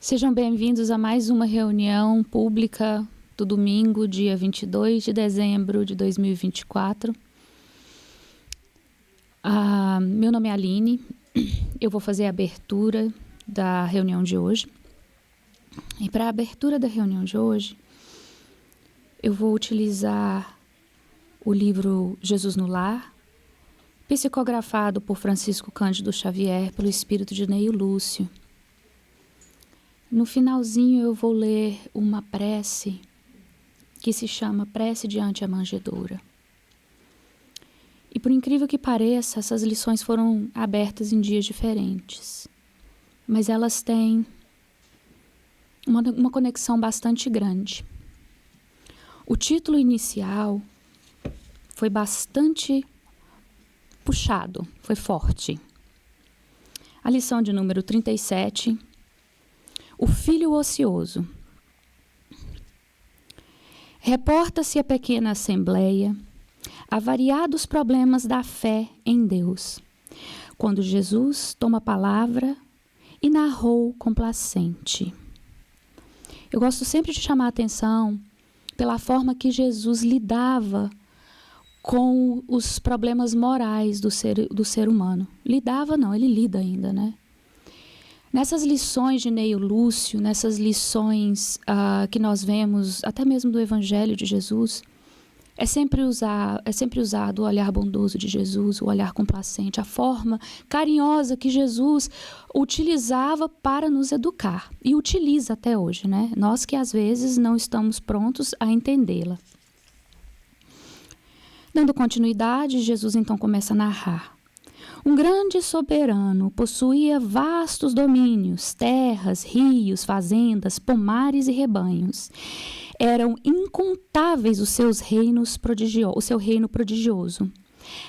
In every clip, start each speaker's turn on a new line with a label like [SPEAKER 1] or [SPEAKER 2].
[SPEAKER 1] Sejam bem-vindos a mais uma reunião pública do domingo, dia 22 de dezembro de 2024. Meu nome é Aline, eu vou fazer a abertura da reunião de hoje. E para a abertura da reunião de hoje, eu vou utilizar o livro Jesus no Lar, psicografado por Francisco Cândido Xavier, pelo espírito de Neio Lúcio. No finalzinho eu vou ler uma prece que se chama Prece diante a Manjedoura. E por incrível que pareça, essas lições foram abertas em dias diferentes, mas elas têm uma conexão bastante grande. O título inicial foi bastante puxado, foi forte. A lição de número 37, o filho ocioso. Reporta-se a pequena assembleia a variados problemas da fé em Deus, quando Jesus toma a palavra e narrou complacente. Eu gosto sempre de chamar a atenção pela forma que Jesus lidava com os problemas morais do ser humano. Lidava não, ele lida ainda, né? Nessas lições de Neio Lúcio, nessas lições que nós vemos, até mesmo do Evangelho de Jesus, é sempre usado o olhar bondoso de Jesus, o olhar complacente, a forma carinhosa que Jesus utilizava para nos educar. E utiliza até hoje, né? Nós que às vezes não estamos prontos a entendê-la. Dando continuidade, Jesus então começa a narrar. Um grande soberano possuía vastos domínios, terras, rios, fazendas, pomares e rebanhos. Eram incontáveis o seu reino prodigioso.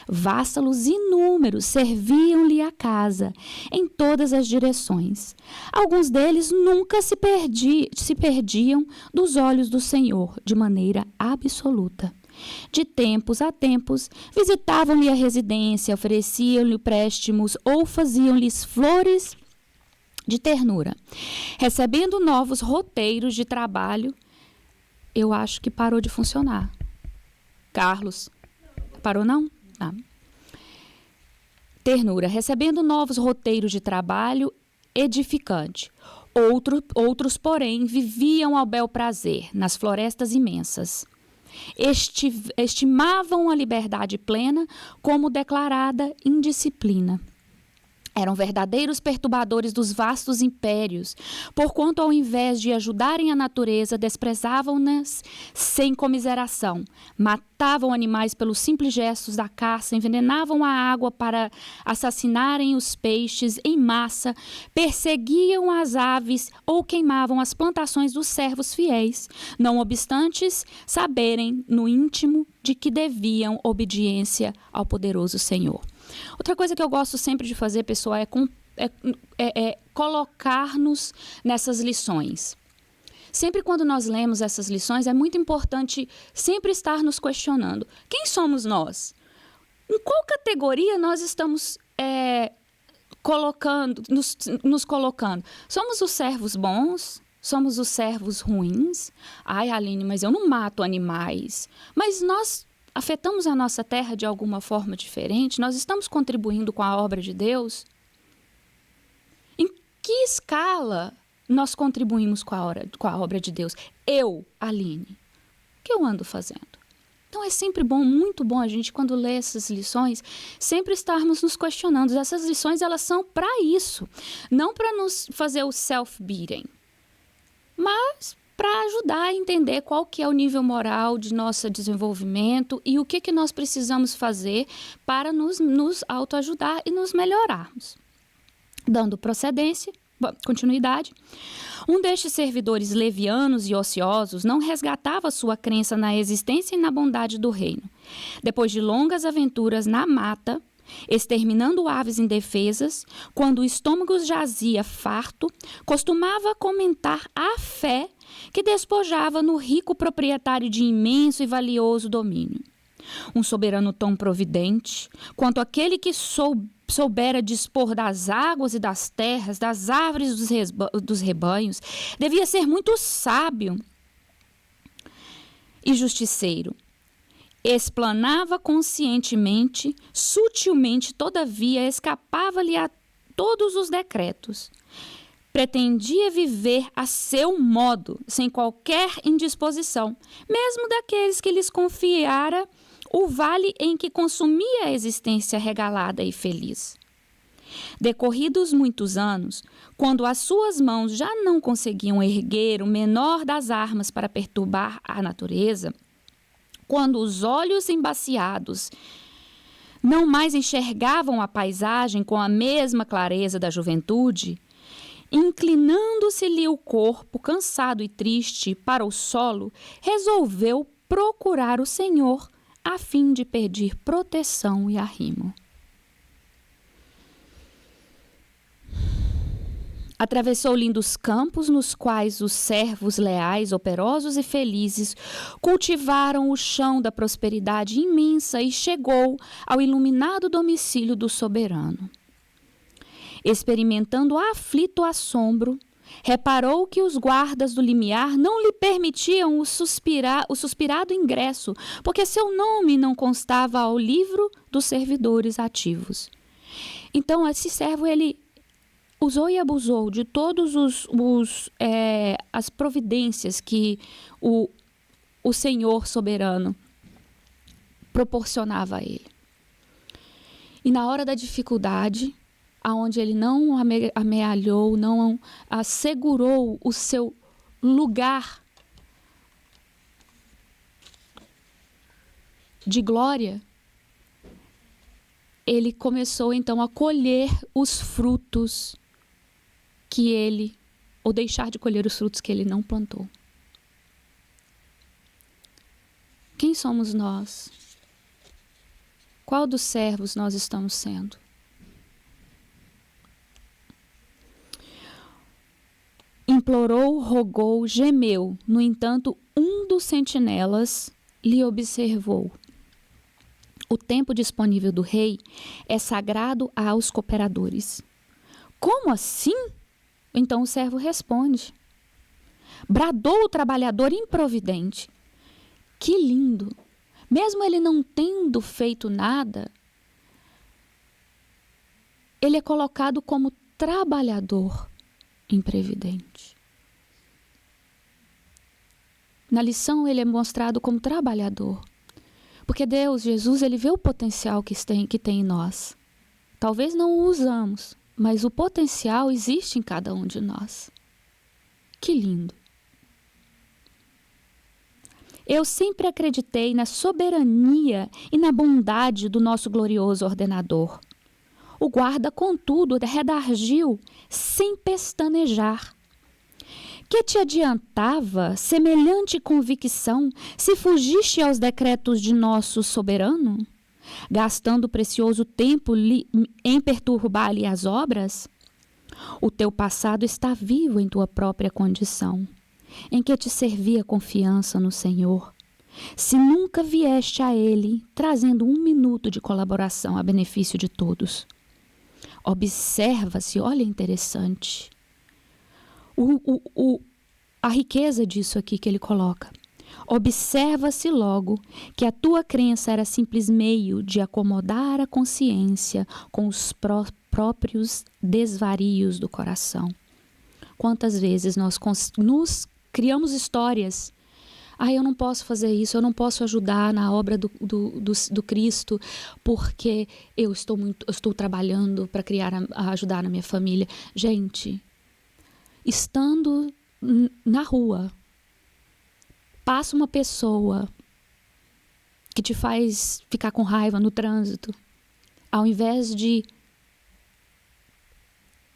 [SPEAKER 1] Vassalos inúmeros serviam-lhe a casa, em todas as direções. Alguns deles nunca se perdiam dos olhos do Senhor, de maneira absoluta. De tempos a tempos, visitavam-lhe a residência, ofereciam-lhe préstimos ou faziam-lhes flores de ternura. Recebendo novos roteiros de trabalho, eu acho que parou de funcionar. Carlos, parou não? Ah. Ternura, recebendo novos roteiros de trabalho edificante. Outros, porém, viviam ao bel prazer, nas florestas imensas. Estimavam a liberdade plena como declarada indisciplina. Eram verdadeiros perturbadores dos vastos impérios, porquanto, ao invés de ajudarem a natureza, desprezavam-nas sem comiseração. Matavam animais pelos simples gestos da caça, envenenavam a água para assassinarem os peixes em massa, perseguiam as aves ou queimavam as plantações dos servos fiéis, não obstantes saberem no íntimo de que deviam obediência ao poderoso Senhor. Outra coisa que eu gosto sempre de fazer, pessoal, é colocar-nos nessas lições. Sempre quando nós lemos essas lições, é muito importante sempre estar nos questionando. Quem somos nós? Em qual categoria nós estamos nos colocando? Somos os servos bons? Somos os servos ruins? Ai, Aline, mas eu não mato animais. Mas nós afetamos a nossa terra de alguma forma diferente? Nós estamos contribuindo com a obra de Deus? Em que escala nós contribuímos com a obra de Deus? Eu, Aline, o que eu ando fazendo? Então é sempre bom, muito bom a gente, quando lê essas lições, sempre estarmos nos questionando. Essas lições, elas são para isso, não para nos fazer o self-beating, mas para ajudar a entender qual que é o nível moral de nosso desenvolvimento e o que nós precisamos fazer para nos autoajudar e nos melhorarmos. Dando continuidade, um destes servidores levianos e ociosos não resgatava sua crença na existência e na bondade do reino. Depois de longas aventuras na mata, exterminando aves indefesas, quando o estômago jazia farto, costumava comentar a fé que despojava no rico proprietário de imenso e valioso domínio. Um soberano tão providente quanto aquele que soubera dispor das águas e das terras, das árvores dos rebanhos, devia ser muito sábio e justiceiro. Explanava conscientemente, sutilmente, todavia, escapava-lhe a todos os decretos. Pretendia viver a seu modo, sem qualquer indisposição, mesmo daqueles que lhes confiara o vale em que consumia a existência regalada e feliz. Decorridos muitos anos, quando as suas mãos já não conseguiam erguer o menor das armas para perturbar a natureza, quando os olhos embaciados não mais enxergavam a paisagem com a mesma clareza da juventude, inclinando-se-lhe o corpo, cansado e triste, para o solo, resolveu procurar o Senhor, a fim de pedir proteção e arrimo. Atravessou lindos campos nos quais os servos leais, operosos e felizes cultivaram o chão da prosperidade imensa e chegou ao iluminado domicílio do soberano. Experimentando aflito assombro, reparou que os guardas do limiar não lhe permitiam o suspirado ingresso, porque seu nome não constava ao livro dos servidores ativos. Então, esse servo, ele usou e abusou de todos as providências que o Senhor soberano proporcionava a ele. E na hora da dificuldade, aonde ele não amealhou, não assegurou o seu lugar de glória, ele começou então a colher os frutos ou deixar de colher os frutos que ele não plantou. Quem somos nós? Qual dos servos nós estamos sendo? Implorou, rogou, gemeu. No entanto, um dos sentinelas lhe observou. O tempo disponível do rei é sagrado aos cooperadores. Como assim? Então o servo responde. Bradou o trabalhador improvidente. Que lindo! Mesmo ele não tendo feito nada, ele é colocado como trabalhador imprevidente. Na lição ele é mostrado como trabalhador. Porque Deus, Jesus, ele vê o potencial que tem em nós. Talvez não o usamos, mas o potencial existe em cada um de nós. Que lindo! Eu sempre acreditei na soberania e na bondade do nosso glorioso ordenador. O guarda, contudo, redarguiu sem pestanejar. Que te adiantava semelhante convicção se fugiste aos decretos de nosso soberano, gastando precioso tempo em perturbar-lhe as obras? O teu passado está vivo em tua própria condição, em que te servia confiança no Senhor. Se nunca vieste a Ele, trazendo um minuto de colaboração a benefício de todos. Observa-se, olha interessante, a riqueza disso aqui que ele coloca. Observa-se logo que a tua crença era simples meio de acomodar a consciência com os próprios desvarios do coração. Quantas vezes nós nos criamos histórias. Eu não posso fazer isso, eu não posso ajudar na obra do Cristo, porque eu estou trabalhando para ajudar na minha família. Gente, estando na rua, passa uma pessoa que te faz ficar com raiva no trânsito, ao invés de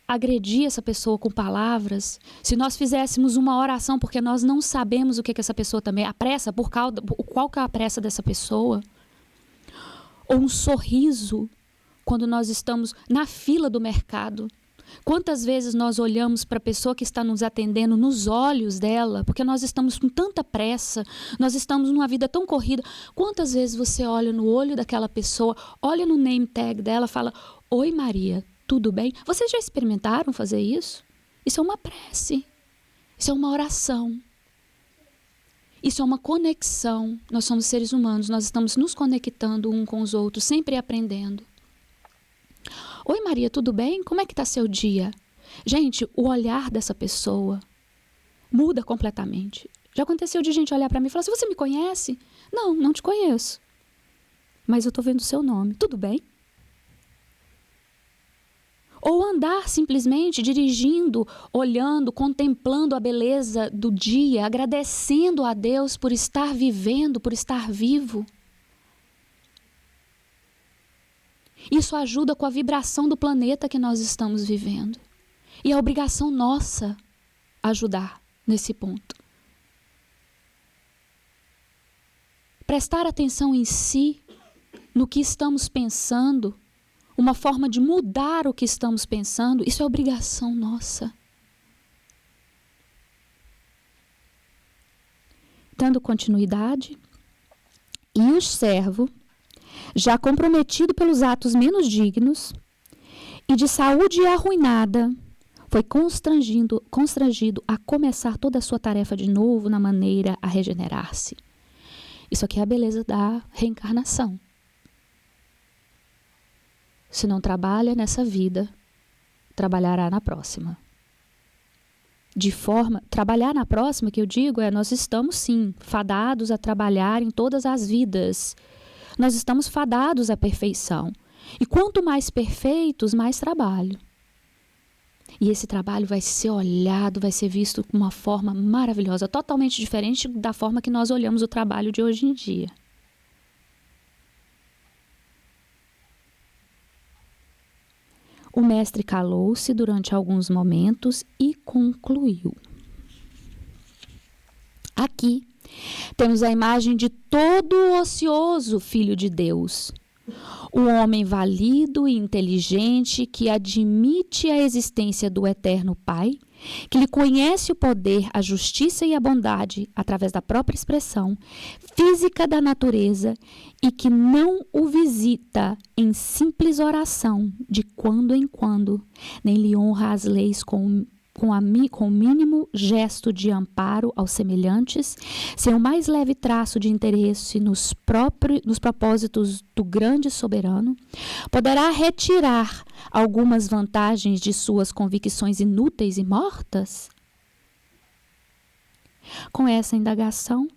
[SPEAKER 1] agredir essa pessoa com palavras, se nós fizéssemos uma oração, porque nós não sabemos o que essa pessoa também, a pressa, qual que é a pressa dessa pessoa, ou um sorriso, quando nós estamos na fila do mercado, Quantas vezes nós olhamos para a pessoa que está nos atendendo nos olhos dela, porque nós estamos com tanta pressa, nós estamos numa vida tão corrida. Quantas vezes você olha no olho daquela pessoa, olha no name tag dela, fala: "Oi Maria, tudo bem?" Vocês já experimentaram fazer isso? Isso é uma prece, isso é uma oração, isso é uma conexão. Nós somos seres humanos, nós estamos nos conectando um com os outros, sempre aprendendo. "Oi Maria, tudo bem? Como é que está seu dia?" Gente, o olhar dessa pessoa muda completamente. Já aconteceu de gente olhar para mim e falar assim: "Você me conhece?" "Não, não te conheço. Mas eu estou vendo o seu nome. Tudo bem?" Ou andar simplesmente dirigindo, olhando, contemplando a beleza do dia, agradecendo a Deus por estar vivendo, por estar vivo. Isso ajuda com a vibração do planeta que nós estamos vivendo. E é obrigação nossa ajudar nesse ponto. Prestar atenção em si, no que estamos pensando, uma forma de mudar o que estamos pensando, isso é obrigação nossa. Dando continuidade, e o servo, já comprometido pelos atos menos dignos e de saúde arruinada, foi constrangido a começar toda a sua tarefa de novo na maneira a regenerar-se. Isso aqui é a beleza da reencarnação. Se não trabalha nessa vida, trabalhará na próxima. Trabalhar na próxima, que eu digo, nós estamos sim fadados a trabalhar em todas as vidas. Nós estamos fadados à perfeição. E quanto mais perfeitos, mais trabalho. E esse trabalho vai ser olhado, vai ser visto de uma forma maravilhosa, totalmente diferente da forma que nós olhamos o trabalho de hoje em dia. O mestre calou-se durante alguns momentos e concluiu. Aqui temos a imagem de todo o ocioso Filho de Deus. O homem válido e inteligente que admite a existência do Eterno Pai, que lhe conhece o poder, a justiça e a bondade através da própria expressão física da natureza e que não o visita em simples oração de quando em quando, nem lhe honra as leis com o mínimo gesto de amparo aos semelhantes, sem o mais leve traço de interesse nos propósitos do grande soberano, poderá retirar algumas vantagens de suas convicções inúteis e mortas? Com essa indagação,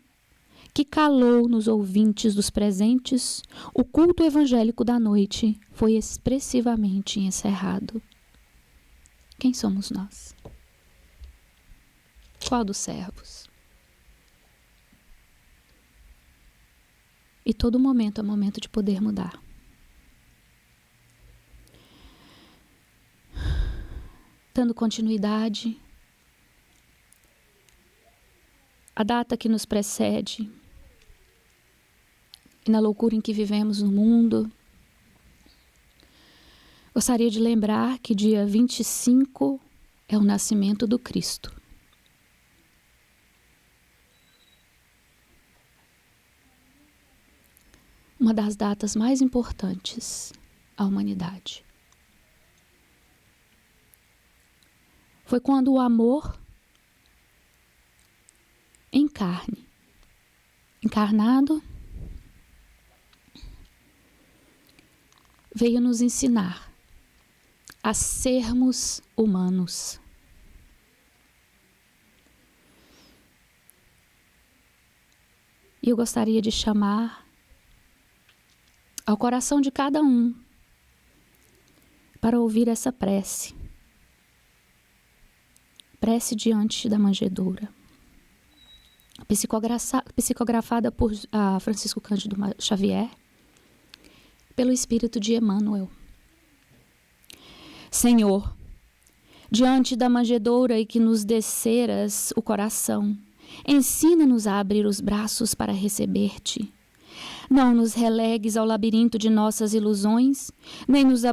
[SPEAKER 1] que calou nos ouvintes dos presentes, o culto evangélico da noite foi expressivamente encerrado. Quem somos nós? Qual dos servos? E todo momento é momento de poder mudar. Dando continuidade, a data que nos precede, e na loucura em que vivemos no mundo, gostaria de lembrar que dia 25 é o nascimento do Cristo. Uma das datas mais importantes à humanidade. Foi quando o amor encarnado, veio nos ensinar a sermos humanos. E eu gostaria de chamar ao coração de cada um para ouvir essa prece. Prece diante da manjedoura. Psicografada por Francisco Cândido Xavier, pelo Espírito de Emmanuel. Senhor, diante da manjedoura e que nos desceras o coração, ensina-nos a abrir os braços para receber-te. Não nos relegues ao labirinto de nossas ilusões, nem nos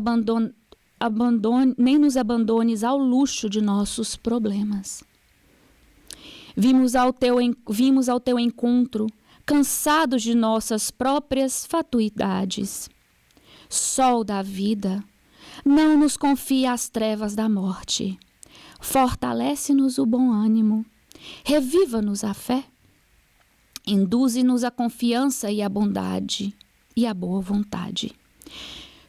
[SPEAKER 1] abandones ao luxo de nossos problemas. Vimos ao teu encontro, cansados de nossas próprias fatuidades. Sol da vida, não nos confia as trevas da morte. Fortalece-nos o bom ânimo, reviva-nos a fé. Induze-nos a confiança e a bondade e a boa vontade.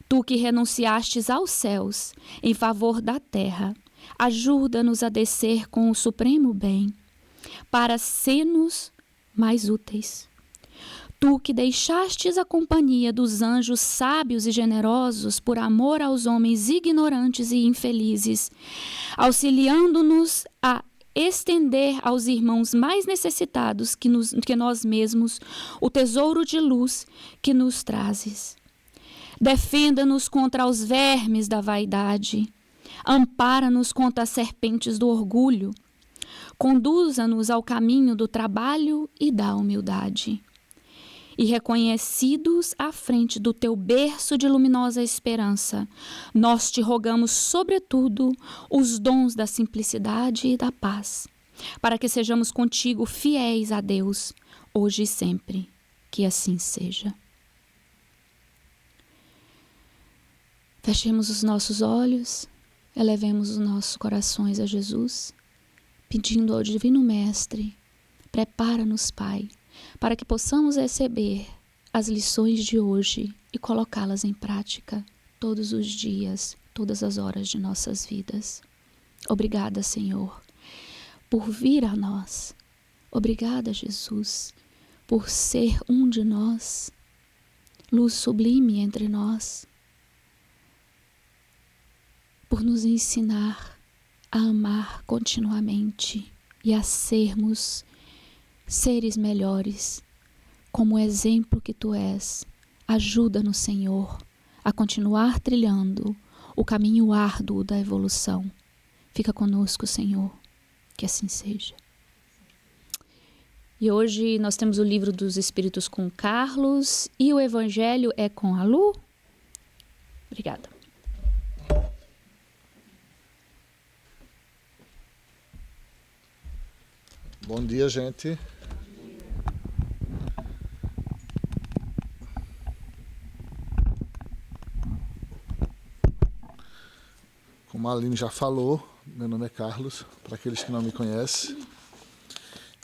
[SPEAKER 1] Tu que renunciastes aos céus em favor da terra, ajuda-nos a descer com o supremo bem, para ser-nos mais úteis. Tu que deixastes a companhia dos anjos sábios e generosos por amor aos homens ignorantes e infelizes, auxiliando-nos a estender aos irmãos mais necessitados que nós mesmos o tesouro de luz que nos trazes. Defenda-nos contra os vermes da vaidade, ampara-nos contra as serpentes do orgulho, conduza-nos ao caminho do trabalho e da humildade. E reconhecidos à frente do teu berço de luminosa esperança, nós te rogamos, sobretudo, os dons da simplicidade e da paz, para que sejamos contigo fiéis a Deus, hoje e sempre. Que assim seja. Fechemos os nossos olhos, elevemos os nossos corações a Jesus, pedindo ao Divino Mestre, prepara-nos, Pai, para que possamos receber as lições de hoje e colocá-las em prática todos os dias, todas as horas de nossas vidas. Obrigada, Senhor, por vir a nós. Obrigada, Jesus, por ser um de nós, luz sublime entre nós, por nos ensinar a amar continuamente e a sermos seres melhores, como o exemplo que Tu és. Ajuda-nos, Senhor, a continuar trilhando o caminho árduo da evolução. Fica conosco, Senhor, que assim seja. E hoje nós temos o Livro dos Espíritos com Carlos e o Evangelho é com a Lu. Obrigada.
[SPEAKER 2] Bom dia, gente. Como a Aline já falou, meu nome é Carlos, para aqueles que não me conhecem.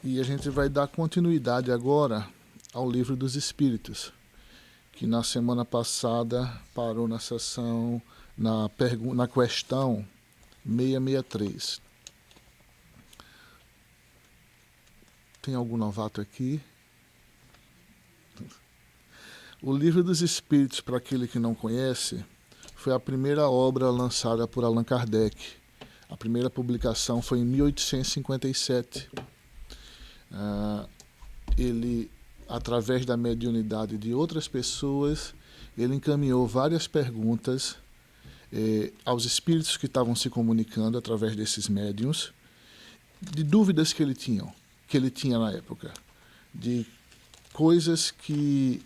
[SPEAKER 2] E a gente vai dar continuidade agora ao Livro dos Espíritos, que na semana passada parou na sessão, na questão 663. Tem algum novato aqui? O Livro dos Espíritos, para aquele que não conhece, foi a primeira obra lançada por Allan Kardec. A primeira publicação foi em 1857. Ele, através da mediunidade de outras pessoas, ele encaminhou várias perguntas aos espíritos que estavam se comunicando através desses médiuns, de dúvidas que ele tinha na época, de coisas que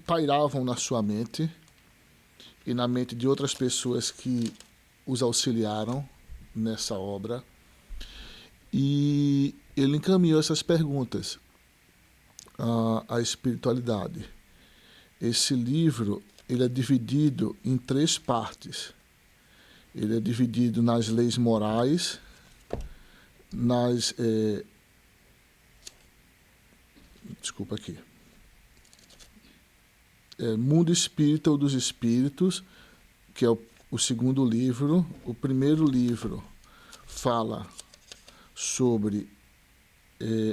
[SPEAKER 2] pairavam na sua mente e na mente de outras pessoas que os auxiliaram nessa obra. E ele encaminhou essas perguntas à espiritualidade. Esse livro ele é dividido em 3 partes. Ele é dividido nas leis morais, Mundo Espírita ou dos Espíritos, que é o segundo livro. O primeiro livro fala sobre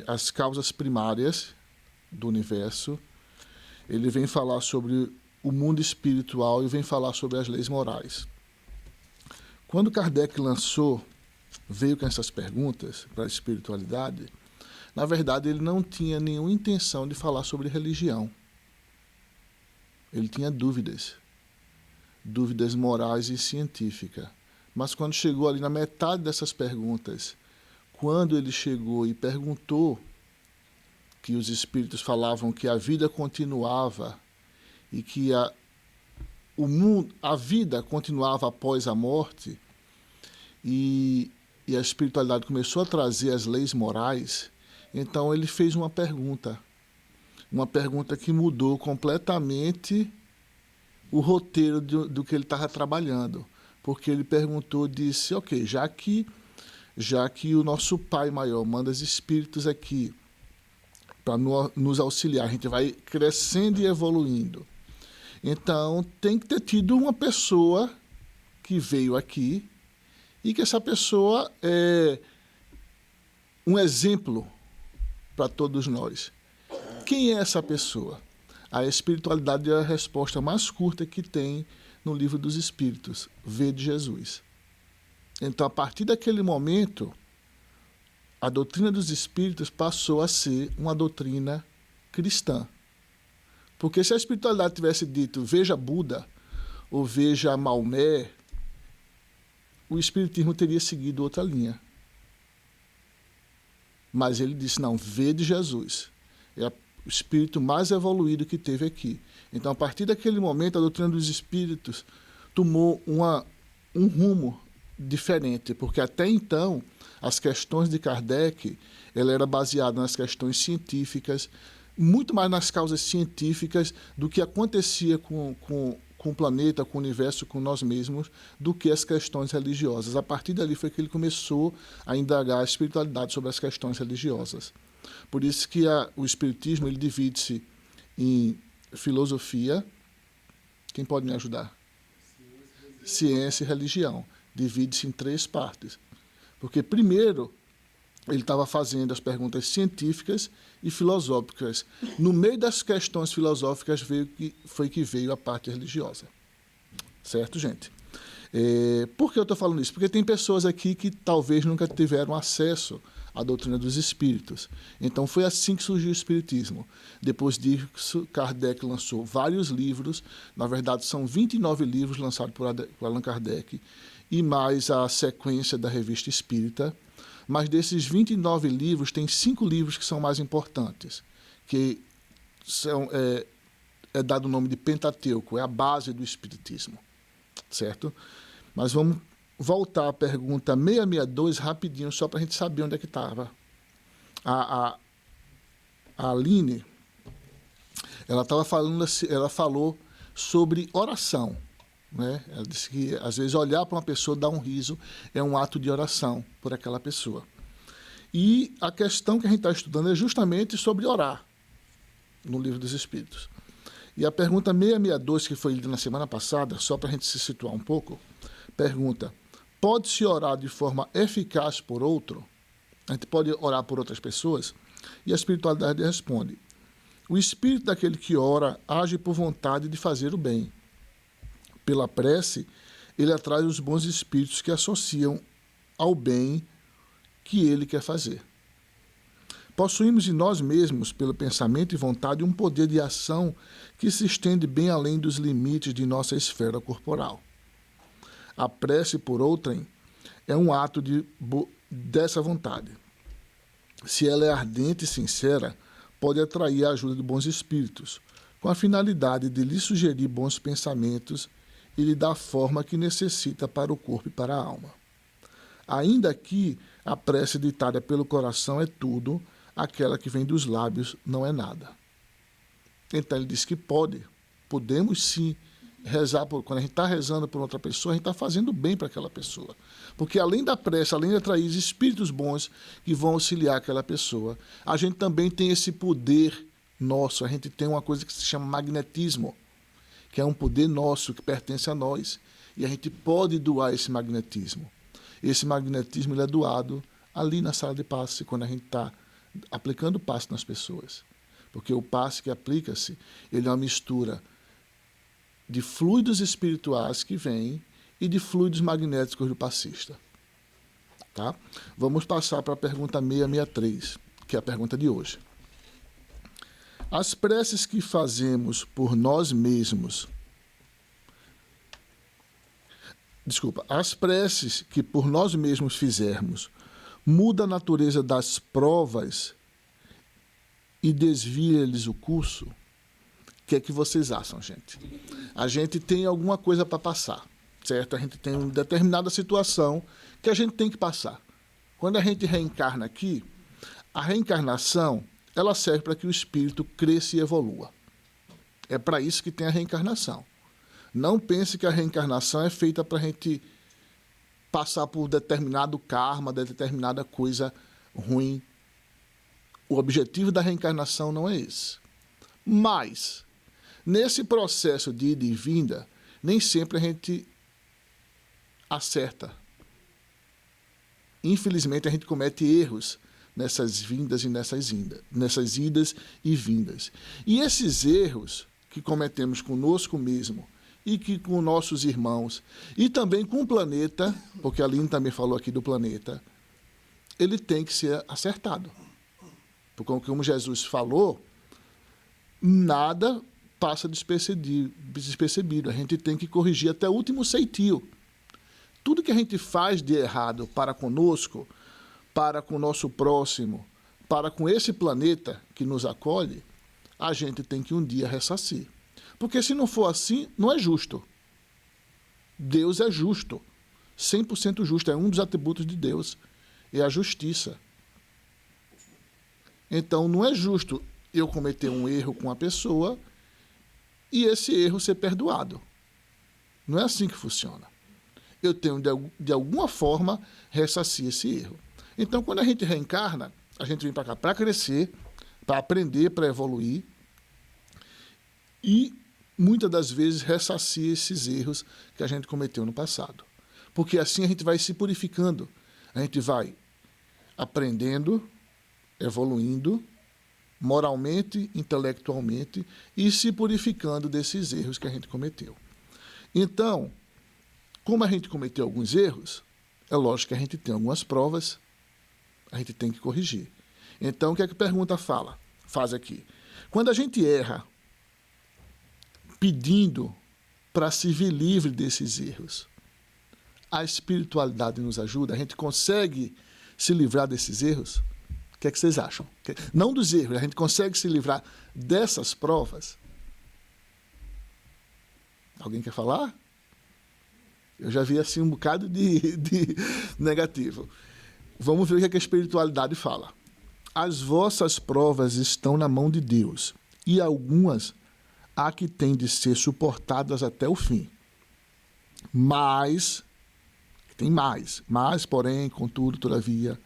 [SPEAKER 2] as causas primárias do universo. Ele vem falar sobre o mundo espiritual e vem falar sobre as leis morais. Quando Kardec veio com essas perguntas para a espiritualidade, na verdade ele não tinha nenhuma intenção de falar sobre religião. Ele tinha dúvidas morais e científicas. Mas quando chegou ali na metade dessas perguntas, quando ele chegou e perguntou que os espíritos falavam que a vida continuava e que o mundo, a vida continuava após a morte, e a espiritualidade começou a trazer as leis morais, então ele fez uma pergunta que mudou completamente o roteiro do que ele estava trabalhando, porque ele perguntou, disse, ok, já que o nosso Pai Maior manda os espíritos aqui para nos auxiliar, a gente vai crescendo e evoluindo, então tem que ter tido uma pessoa que veio aqui e que essa pessoa é um exemplo para todos nós. Quem é essa pessoa? A espiritualidade é a resposta mais curta que tem no Livro dos Espíritos. Vede Jesus. Então, a partir daquele momento, a doutrina dos Espíritos passou a ser uma doutrina cristã. Porque se a espiritualidade tivesse dito, veja Buda, ou veja Maomé, o Espiritismo teria seguido outra linha. Mas ele disse, não, vede Jesus. É o espírito mais evoluído que teve aqui. Então, a partir daquele momento, a doutrina dos Espíritos tomou um rumo diferente, porque até então, as questões de Kardec, ela era baseada nas questões científicas, muito mais nas causas científicas do que acontecia com o planeta, com o universo, com nós mesmos, do que as questões religiosas. A partir dali foi que ele começou a indagar a espiritualidade sobre as questões religiosas. Por isso que o Espiritismo ele divide-se em filosofia. Quem pode me ajudar? Ciência e religião. Divide-se em 3 partes. Porque, primeiro, ele estava fazendo as perguntas científicas e filosóficas. No meio das questões filosóficas foi que veio a parte religiosa. Certo, gente? Por que eu estou falando isso? Porque tem pessoas aqui que talvez nunca tiveram acesso à doutrina dos espíritos. Então, foi assim que surgiu o Espiritismo. Depois disso, Kardec lançou vários livros. Na verdade, são 29 livros lançados por Allan Kardec, e mais a sequência da Revista Espírita. Mas desses 29 livros, tem 5 livros que são mais importantes, que é dado o nome de Pentateuco, é a base do Espiritismo, certo? Mas vamos voltar à pergunta 662 rapidinho, só para a gente saber onde é que estava. A Aline, ela falou sobre oração, né? Ela disse que, às vezes, olhar para uma pessoa, dar um riso, é um ato de oração por aquela pessoa. E a questão que a gente está estudando é justamente sobre orar, no Livro dos Espíritos. E a pergunta 662, que foi lida na semana passada, só para a gente se situar um pouco, pergunta, pode-se orar de forma eficaz por outro? A gente pode orar por outras pessoas? E a espiritualidade responde, o espírito daquele que ora age por vontade de fazer o bem. Pela prece, ele atrai os bons espíritos que associam ao bem que ele quer fazer. Possuímos em nós mesmos, pelo pensamento e vontade, um poder de ação que se estende bem além dos limites de nossa esfera corporal. A prece, por outrem, é um ato dessa vontade. Se ela é ardente e sincera, pode atrair a ajuda de bons espíritos, com a finalidade de lhe sugerir bons pensamentos e lhe dar a forma que necessita para o corpo e para a alma. Ainda que a prece ditada pelo coração é tudo, aquela que vem dos lábios não é nada. Então ele diz que podemos sim rezar, quando a gente está rezando por outra pessoa, a gente está fazendo bem para aquela pessoa. Porque além da prece, além de atrair espíritos bons que vão auxiliar aquela pessoa, a gente também tem esse poder nosso, a gente tem uma coisa que se chama magnetismo, que é um poder nosso, que pertence a nós. E a gente pode doar esse magnetismo. Esse magnetismo ele é doado ali na sala de passe, quando a gente está aplicando passe nas pessoas. Porque o passe que aplica-se, ele é uma mistura de fluidos espirituais que vêm e de fluidos magnéticos do passista. Tá? Vamos passar para a pergunta 663, que é a pergunta de hoje. As preces que fazemos por nós mesmos... as preces que por nós mesmos fizermos muda a natureza das provas e desvia-lhes o curso? que é que vocês acham, gente? A gente tem alguma coisa para passar, certo? A gente tem uma determinada situação que a gente tem que passar. Quando a gente reencarna aqui, a reencarnação, ela serve para que o espírito cresça e evolua. É para isso que tem a reencarnação. Não pense que a reencarnação é feita para a gente passar por determinado karma, determinada coisa ruim. O objetivo da reencarnação não é esse. Mas, nesse processo de ida e vinda, nem sempre a gente acerta. Infelizmente, a gente comete erros nessas vindas e nessas idas e vindas. E esses erros que cometemos conosco mesmo, e que com nossos irmãos, e também com o planeta, porque a Aline também falou aqui do planeta, ele tem que ser acertado. Porque, como Jesus falou, nada passa despercebido. A gente tem que corrigir até o último ceitil. Tudo que a gente faz de errado para conosco, para com o nosso próximo, para com esse planeta que nos acolhe, a gente tem que um dia ressarcir. Porque se não for assim, não é justo. Deus é justo. 100% justo. É um dos atributos de Deus. É a justiça. Então, não é justo eu cometer um erro com a pessoa e esse erro ser perdoado. Não é assim que funciona. Eu tenho, de alguma forma, ressarcir esse erro. Então, quando a gente reencarna, a gente vem para cá para crescer, para aprender, para evoluir e muitas das vezes ressarcir esses erros que a gente cometeu no passado. Porque assim a gente vai se purificando, a gente vai aprendendo, evoluindo, moralmente, intelectualmente, e se purificando desses erros que a gente cometeu. Então, como a gente cometeu alguns erros, é lógico que a gente tem algumas provas, a gente tem que corrigir. Então, o que é que a pergunta faz aqui? Quando a gente erra, pedindo para se ver livre desses erros, a espiritualidade nos ajuda? A gente consegue se livrar desses erros? O que é que vocês acham? Não dos erros, a gente consegue se livrar dessas provas? Alguém quer falar? Eu já vi assim um bocado de negativo. Vamos ver o que é que a espiritualidade fala. As vossas provas estão na mão de Deus, e algumas há que têm de ser suportadas até o fim. Mas, porém, contudo, todavia,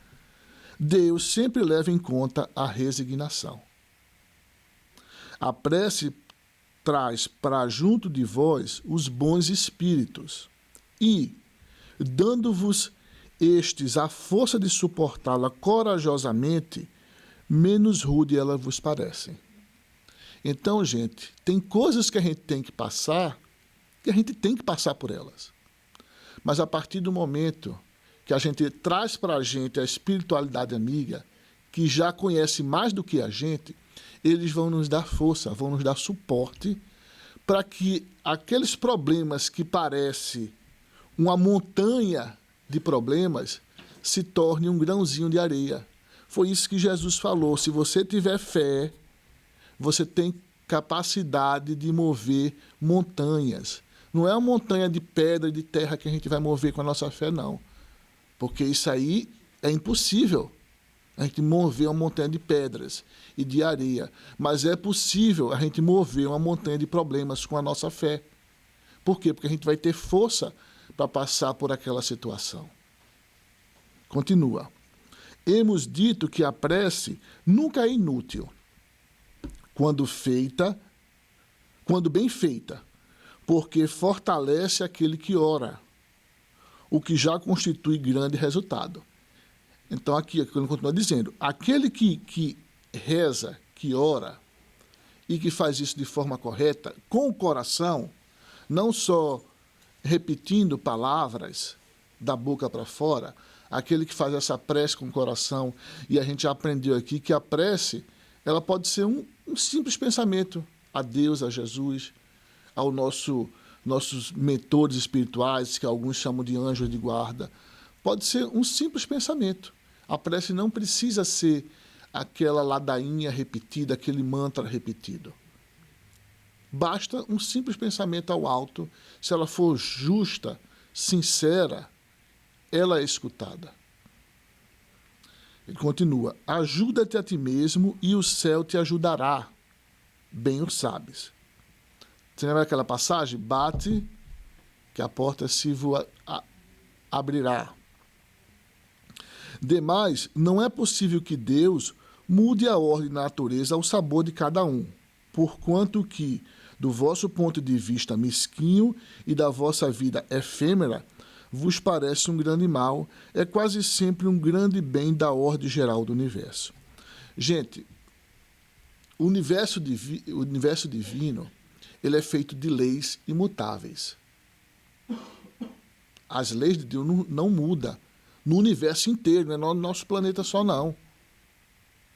[SPEAKER 2] Deus sempre leva em conta a resignação. A prece traz para junto de vós os bons espíritos e, dando-vos estes a força de suportá-la corajosamente, menos rude ela vos parece. Então, gente, tem coisas que a gente tem que passar e a gente tem que passar por elas. Mas a partir do momento que a gente traz para a gente a espiritualidade amiga, que já conhece mais do que a gente, eles vão nos dar força, vão nos dar suporte para que aqueles problemas que parecem uma montanha de problemas se torne um grãozinho de areia. Foi isso que Jesus falou. Se você tiver fé, você tem capacidade de mover montanhas. Não é uma montanha de pedra e de terra que a gente vai mover com a nossa fé, não. Porque isso aí é impossível. A gente mover uma montanha de pedras e de areia. Mas é possível a gente mover uma montanha de problemas com a nossa fé. Por quê? Porque a gente vai ter força para passar por aquela situação. Continua. Hemos dito que a prece nunca é inútil, quando bem feita, porque fortalece aquele que ora, o que já constitui grande resultado. Então, aqui ele continua dizendo, aquele que reza, que ora, e que faz isso de forma correta, com o coração, não só repetindo palavras da boca para fora, aquele que faz essa prece com o coração, e a gente já aprendeu aqui que a prece, ela pode ser um simples pensamento a Deus, a Jesus, ao nossos mentores espirituais, que alguns chamam de anjos de guarda. Pode ser um simples pensamento. A prece não precisa ser aquela ladainha repetida, aquele mantra repetido. Basta um simples pensamento ao alto. Se ela for justa, sincera, ela é escutada. Ele continua: ajuda-te a ti mesmo e o céu te ajudará. Bem o sabes. Você lembra aquela passagem? Bate, que a porta se abrirá. Demais, não é possível que Deus mude a ordem da natureza ao sabor de cada um, porquanto que, do vosso ponto de vista mesquinho e da vossa vida efêmera, vos parece um grande mal, é quase sempre um grande bem da ordem geral do universo. Gente, o universo divino, ele é feito de leis imutáveis. As leis de Deus não mudam no universo inteiro, não é no nosso planeta só, não.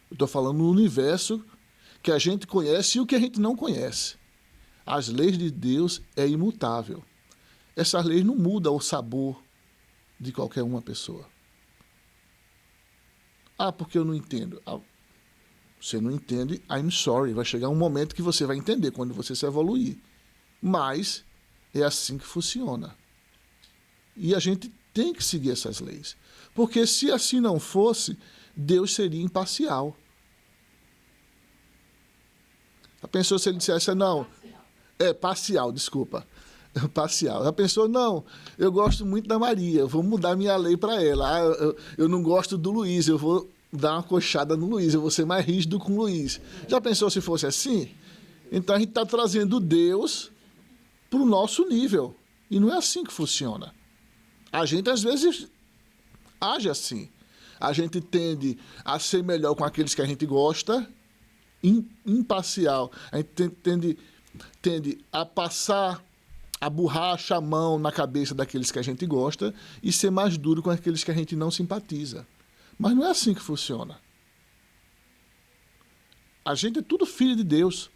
[SPEAKER 2] Eu estou falando no universo que a gente conhece e o que a gente não conhece. As leis de Deus é imutável. Essas leis não mudam o sabor de qualquer uma pessoa. Ah, porque eu não entendo. Ah, você não entende, I'm sorry. Vai chegar um momento que você vai entender quando você se evoluir. Mas é assim que funciona. E a gente tem que seguir essas leis. Porque se assim não fosse, Deus seria imparcial. A pessoa, se ele dissesse, não, parcial, desculpa. Parcial. A pessoa, não, eu gosto muito da Maria, eu vou mudar minha lei para ela. Ah, eu não gosto do Luiz, eu vou dar uma coxada no Luiz, eu vou ser mais rígido com o Luiz. Já pensou se fosse assim? Então a gente está trazendo Deus para o nosso nível. E não é assim que funciona. A gente, às vezes, age assim. A gente tende a ser melhor com aqueles que a gente gosta, imparcial. A gente tende a passar a borracha, a mão na cabeça daqueles que a gente gosta e ser mais duro com aqueles que a gente não simpatiza. Mas não é assim que funciona. A gente é tudo filho de Deus.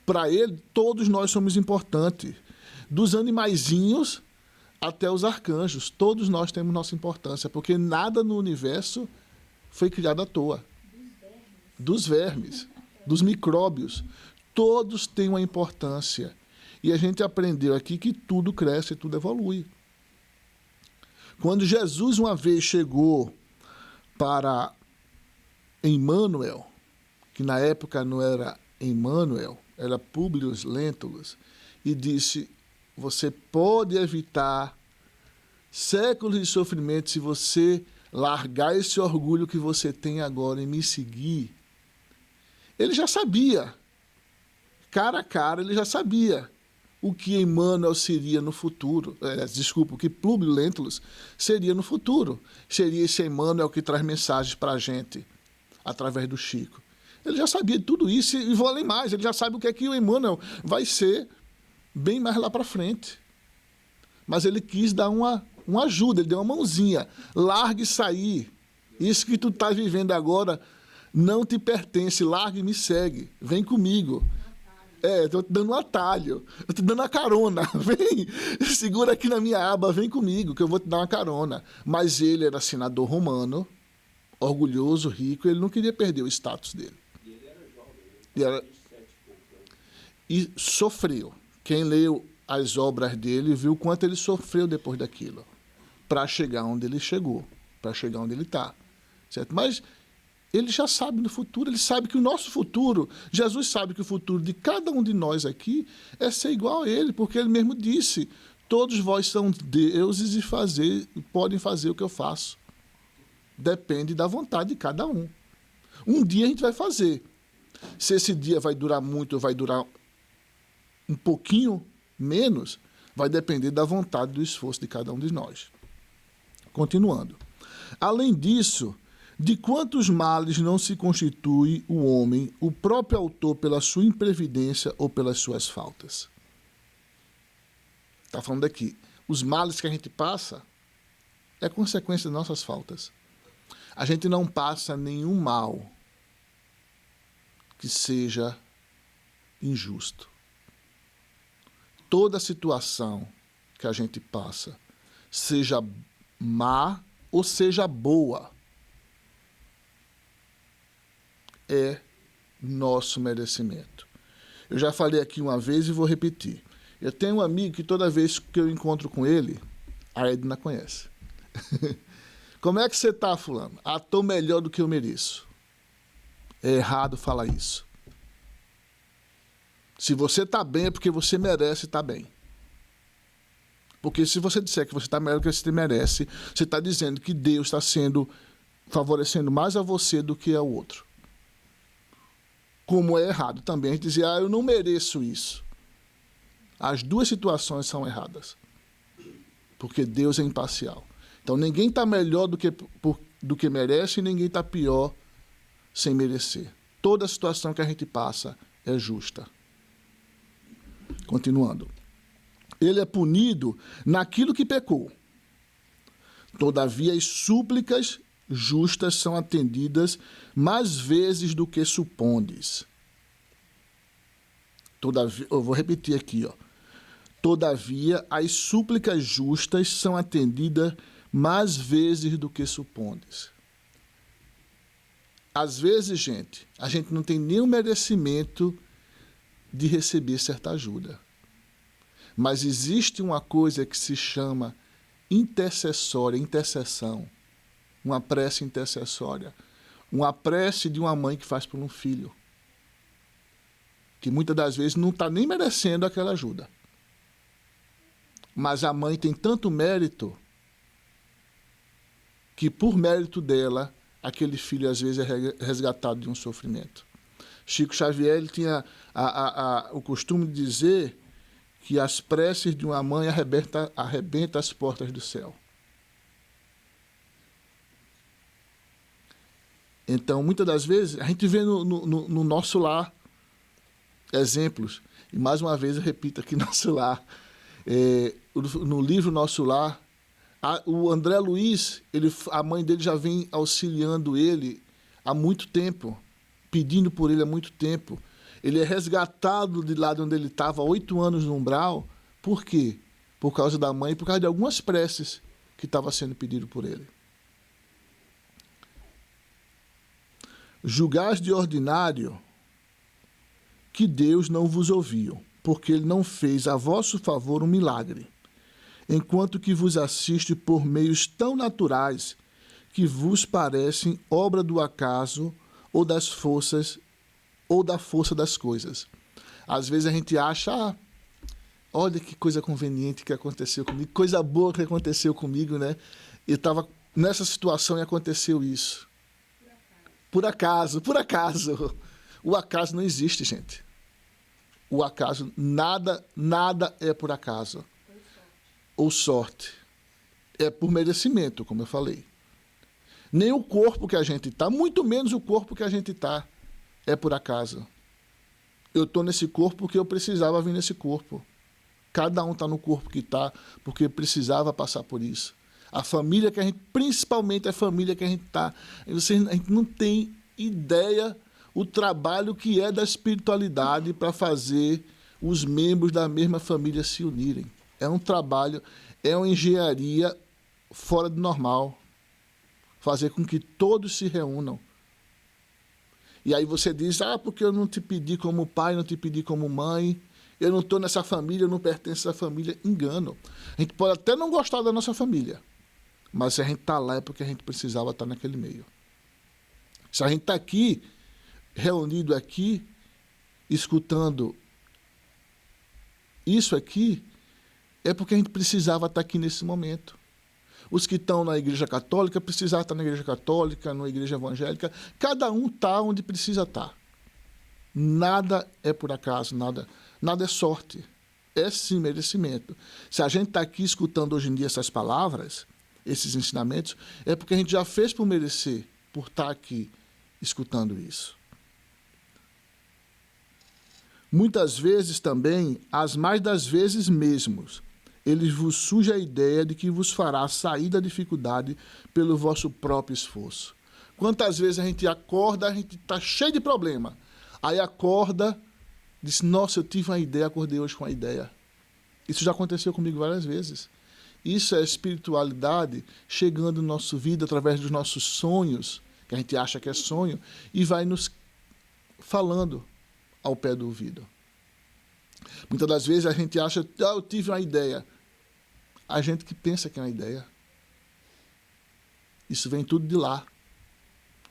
[SPEAKER 2] Para Ele, todos nós somos importantes. Dos animaizinhos até os arcanjos, todos nós temos nossa importância, porque nada no universo foi criado à toa. Dos vermes, dos micróbios, todos têm uma importância. E a gente aprendeu aqui que tudo cresce e tudo evolui. Quando Jesus uma vez chegou para Emmanuel, que na época não era Emmanuel, era Públio Lentulus, e disse: você pode evitar séculos de sofrimento se você largar esse orgulho que você tem agora em me seguir. Ele já sabia, cara a cara, ele já sabia o que Emmanuel seria no futuro. O que Públio Lentulus seria no futuro. Seria esse Emmanuel que traz mensagens para a gente, através do Chico. Ele já sabia de tudo isso e vou além mais. Ele já sabe o que é que o Emmanuel vai ser bem mais lá para frente. Mas ele quis dar uma ajuda, ele deu uma mãozinha. Largue e sair. Isso que tu está vivendo agora não te pertence. Largue e me segue. Vem comigo. Estou te dando um atalho. Estou te dando uma carona. Vem, segura aqui na minha aba, vem comigo, que eu vou te dar uma carona. Mas ele era senador romano, orgulhoso, rico, ele não queria perder o status dele.
[SPEAKER 3] E ele era jovem,
[SPEAKER 2] e sofreu. Quem leu as obras dele viu o quanto ele sofreu depois daquilo, para chegar onde ele chegou, para chegar onde ele está. Certo? Mas ele já sabe no futuro, ele sabe que o nosso futuro, Jesus sabe que o futuro de cada um de nós aqui é ser igual a ele, porque ele mesmo disse: todos vós são deuses e podem fazer o que eu faço. Depende da vontade de cada um. Um dia a gente vai fazer. Se esse dia vai durar muito ou vai durar um pouquinho menos, vai depender da vontade e do esforço de cada um de nós. Continuando. Além disso, de quantos males não se constitui o homem, o próprio autor, pela sua imprevidência ou pelas suas faltas? Está falando aqui. Os males que a gente passa é consequência das nossas faltas. A gente não passa nenhum mal que seja injusto. Toda situação que a gente passa, seja má ou seja boa, é nosso merecimento. Eu já falei aqui uma vez e vou repetir. Eu tenho um amigo que toda vez que eu encontro com ele, a Edna conhece. Como é que você está, fulano? Ah, estou melhor do que eu mereço. É errado falar isso. Se você está bem, é porque você merece estar bem. Porque se você disser que você está melhor do que você merece, você está dizendo que Deus está favorecendo mais a você do que ao outro. Como é errado também a gente dizer, eu não mereço isso. As duas situações são erradas. Porque Deus é imparcial. Então ninguém está melhor do que merece e ninguém está pior sem merecer. Toda situação que a gente passa é justa. Continuando. Ele é punido naquilo que pecou. Todavia, as súplicas justas são atendidas mais vezes do que supondes. Todavia, eu vou repetir aqui, ó. Todavia, as súplicas justas são atendidas mais vezes do que supondes. Às vezes, gente, a gente não tem nenhum merecimento de receber certa ajuda. Mas existe uma coisa que se chama intercessão, uma prece intercessória, uma prece de uma mãe que faz por um filho, que muitas das vezes não está nem merecendo aquela ajuda. Mas a mãe tem tanto mérito que, por mérito dela, aquele filho às vezes é resgatado de um sofrimento. Chico Xavier ele tinha o costume de dizer que as preces de uma mãe arrebenta as portas do céu. Então, muitas das vezes, a gente vê no nosso lar exemplos. E, mais uma vez, eu repito aqui, nosso lar. No livro Nosso Lar, o André Luiz, a mãe dele já vem auxiliando ele há muito tempo, pedindo por ele há muito tempo. Ele é resgatado de lá de onde ele estava, 8 anos no umbral. Por quê? Por causa da mãe, por causa de algumas preces que estavam sendo pedidas por ele. Julgais de ordinário que Deus não vos ouviu, porque ele não fez a vosso favor um milagre, enquanto que vos assiste por meios tão naturais que vos parecem obra do acaso ou das forças ou da força das coisas. Às vezes a gente acha, olha que coisa conveniente que aconteceu comigo, coisa boa que aconteceu comigo, né? Eu estava nessa situação e aconteceu isso. Por acaso. O acaso não existe, gente. O acaso, nada é por acaso. Ou sorte. É por merecimento, como eu falei. Nem o corpo que a gente está, muito menos o corpo que a gente está, é por acaso. Eu estou nesse corpo porque eu precisava vir nesse corpo. Cada um está no corpo que está porque precisava passar por isso. A família que a gente, principalmente a família que a gente está, a gente não tem ideia o trabalho que é da espiritualidade para fazer os membros da mesma família se unirem. É um trabalho, é uma engenharia fora do normal. Fazer com que todos se reúnam. E aí você diz, porque eu não te pedi como pai, não te pedi como mãe, eu não estou nessa família, eu não pertenço a essa família. Engano. A gente pode até não gostar da nossa família, mas se a gente está lá é porque a gente precisava estar naquele meio. Se a gente está aqui, reunido aqui, escutando isso aqui, é porque a gente precisava estar aqui nesse momento. Os que estão na igreja católica precisavam estar na igreja católica, na igreja evangélica. Cada um está onde precisa estar. Nada é por acaso, nada é sorte. É sim merecimento. Se a gente está aqui escutando hoje em dia essas palavras, esses ensinamentos, é porque a gente já fez por merecer, por estar aqui escutando isso. Muitas vezes também, as mais das vezes mesmos, ele vos surge a ideia de que vos fará sair da dificuldade pelo vosso próprio esforço. Quantas vezes a gente acorda, a gente está cheio de problema. Aí acorda, diz, nossa, eu tive uma ideia, acordei hoje com a ideia. Isso já aconteceu comigo várias vezes. Isso é espiritualidade chegando na nossa vida através dos nossos sonhos, que a gente acha que é sonho, e vai nos falando ao pé do ouvido. Muitas das vezes a gente acha, eu tive uma ideia. A gente que pensa que é uma ideia. Isso vem tudo de lá.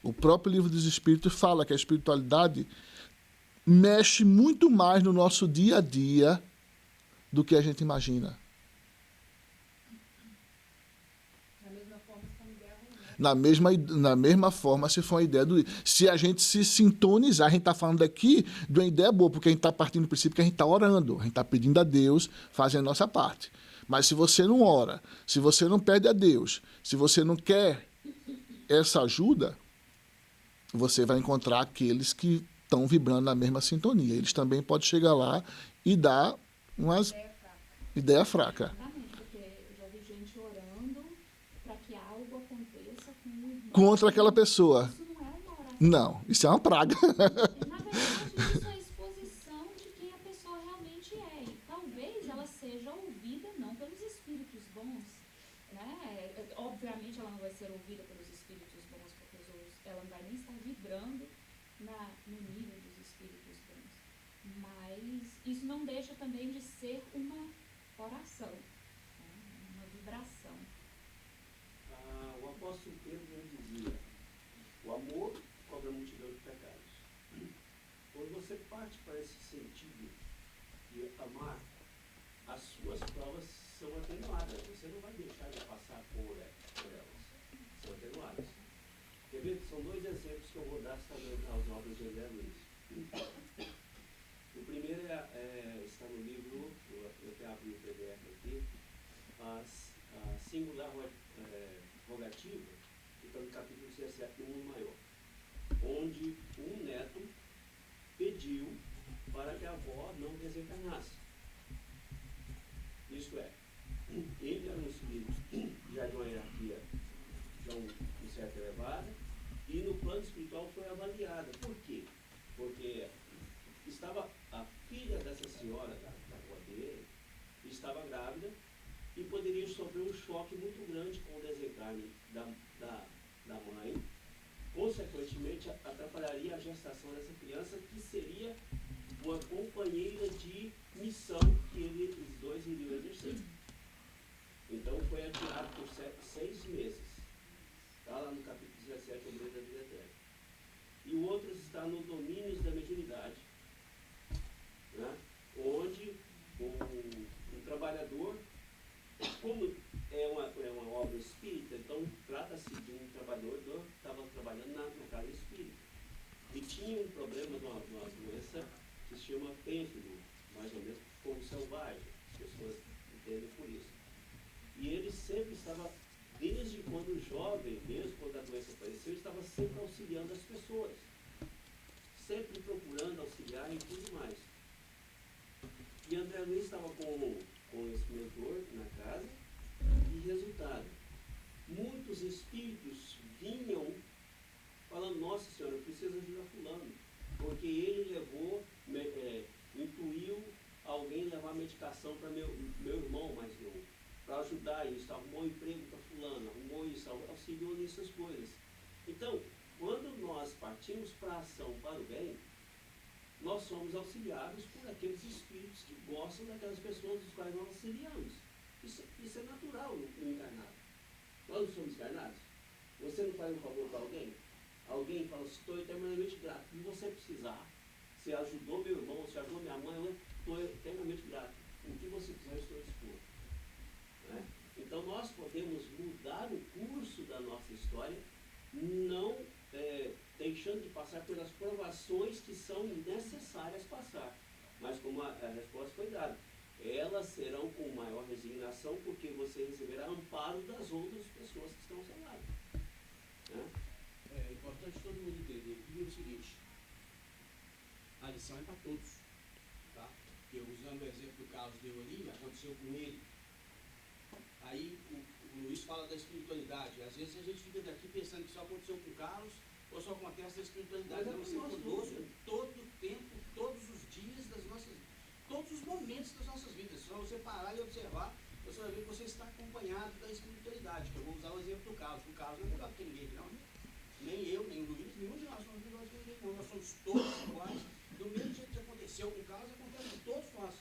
[SPEAKER 2] O próprio Livro dos Espíritos fala que a espiritualidade mexe muito mais no nosso dia a dia do que a gente imagina. Na mesma forma, se for uma ideia do... Se a gente se sintonizar, a gente está falando aqui de uma ideia boa, porque a gente está partindo do princípio que a gente está orando, a gente está pedindo a Deus, fazendo a nossa parte. Mas se você não ora, se você não pede a Deus, se você não quer essa ajuda, você vai encontrar aqueles que estão vibrando na mesma sintonia. Eles também podem chegar lá e dar umas ideia fraca.
[SPEAKER 1] Exatamente, porque eu já vi gente orando para que algo aconteça com o irmão.
[SPEAKER 2] Contra aquela pessoa.
[SPEAKER 1] Isso não é uma oração.
[SPEAKER 2] Não, isso é uma praga.
[SPEAKER 1] Na verdade, isso é a exposição de quem a pessoa realmente é. E talvez ela seja ouvida não pelos espíritos bons, né? Obviamente ela não vai ser ouvida pelos espíritos bons, porque ela não vai nem estar vibrando no nível dos espíritos bons. Mas isso não deixa também de ser uma oração, né? Uma vibração.
[SPEAKER 3] O apóstolo Pedro já dizia: o amor cobre a multidão de pecados. Quando você parte para esse sentido de amar, as suas provas são atenuadas. Você não vai deixar de passar por elas. São atenuadas. Quer ver? São dois exemplos que eu vou dar às obras de André Luiz. O primeiro está no livro, eu até abri o PDF aqui, a singular rogativa, que está no capítulo 17, no maior, onde um neto pediu para que a avó não desencarnasse. Isto é, ele era um espírito já de uma hierarquia de certa elevada, e no plano espiritual foi avaliada. Por quê? Porque estava a filha dessa senhora, da avó dele, estava grávida e poderia sofrer um choque muito grande com o desencarne da mãe. Consequentemente, atrapalharia a gestação dessa criança, que seria uma companheira de missão que os dois iriam exercer. Então, foi adiado por 6 meses. Está lá no capítulo 17, Obreiro da Vida Eterna. E o outro está no Domínios da Mediunidade, né? Onde um trabalhador, como é uma obra espírita, então trata-se de um trabalhador que estava trabalhando na casa espírita e tinha um problema de uma doença que se chama pênfido, mais ou menos como selvagem, as pessoas entendem por isso. E ele sempre estava, desde quando jovem, mesmo quando a doença apareceu, ele estava sempre auxiliando as pessoas, sempre procurando auxiliar e tudo mais. E André Luiz estava com esse mentor na casa, e resultado, muitos espíritos vinham falando: nossa senhora, eu preciso ajudar fulano, porque ele levou, intuiu alguém levar medicação para meu irmão mais novo, para ajudar isso, arrumou um emprego para fulano, arrumou isso, auxiliou nessas coisas. Então, quando nós partimos para a ação, para o bem, nós somos auxiliados por aqueles espíritos que gostam daquelas pessoas dos quais nós auxiliamos. Isso é natural no encarnado. Nós não somos encarnados. Você não faz um favor para alguém? Alguém fala: estou eternamente grato. Se você precisar, você ajudou meu irmão, você ajudou minha mãe, eu estou eternamente grato. O que você quiser, eu estou disposto. Né? Então nós podemos mudar o curso da nossa história, não deixando de passar pelas provações que são necessárias passar. Mas como a resposta foi dada, elas serão com maior resignação, porque você receberá amparo das outras pessoas que estão ao seu lado. Né?
[SPEAKER 4] É importante todo mundo entender que é o seguinte: a lição é para todos, tá? Porque, usando o exemplo do Carlos deu ali, aconteceu com ele. Aí o Luiz fala da espiritualidade. Às vezes a gente fica daqui pensando que só aconteceu com o Carlos ou só acontece na espiritualidade. Não, isso é conosco todo o tempo, todos os dias das nossas vidas, todos os momentos das nossas vidas. Só você parar e observar, você vai ver que você está acompanhado da espiritualidade. Que eu vou usar o exemplo do Carlos. O Carlos não é melhor que ninguém, não. Nem eu, nem o Luiz, nenhum de nós somos melhores que ninguém, não. Nós somos todos iguais. Do mesmo jeito que aconteceu com o Carlos, acontece com todos nós.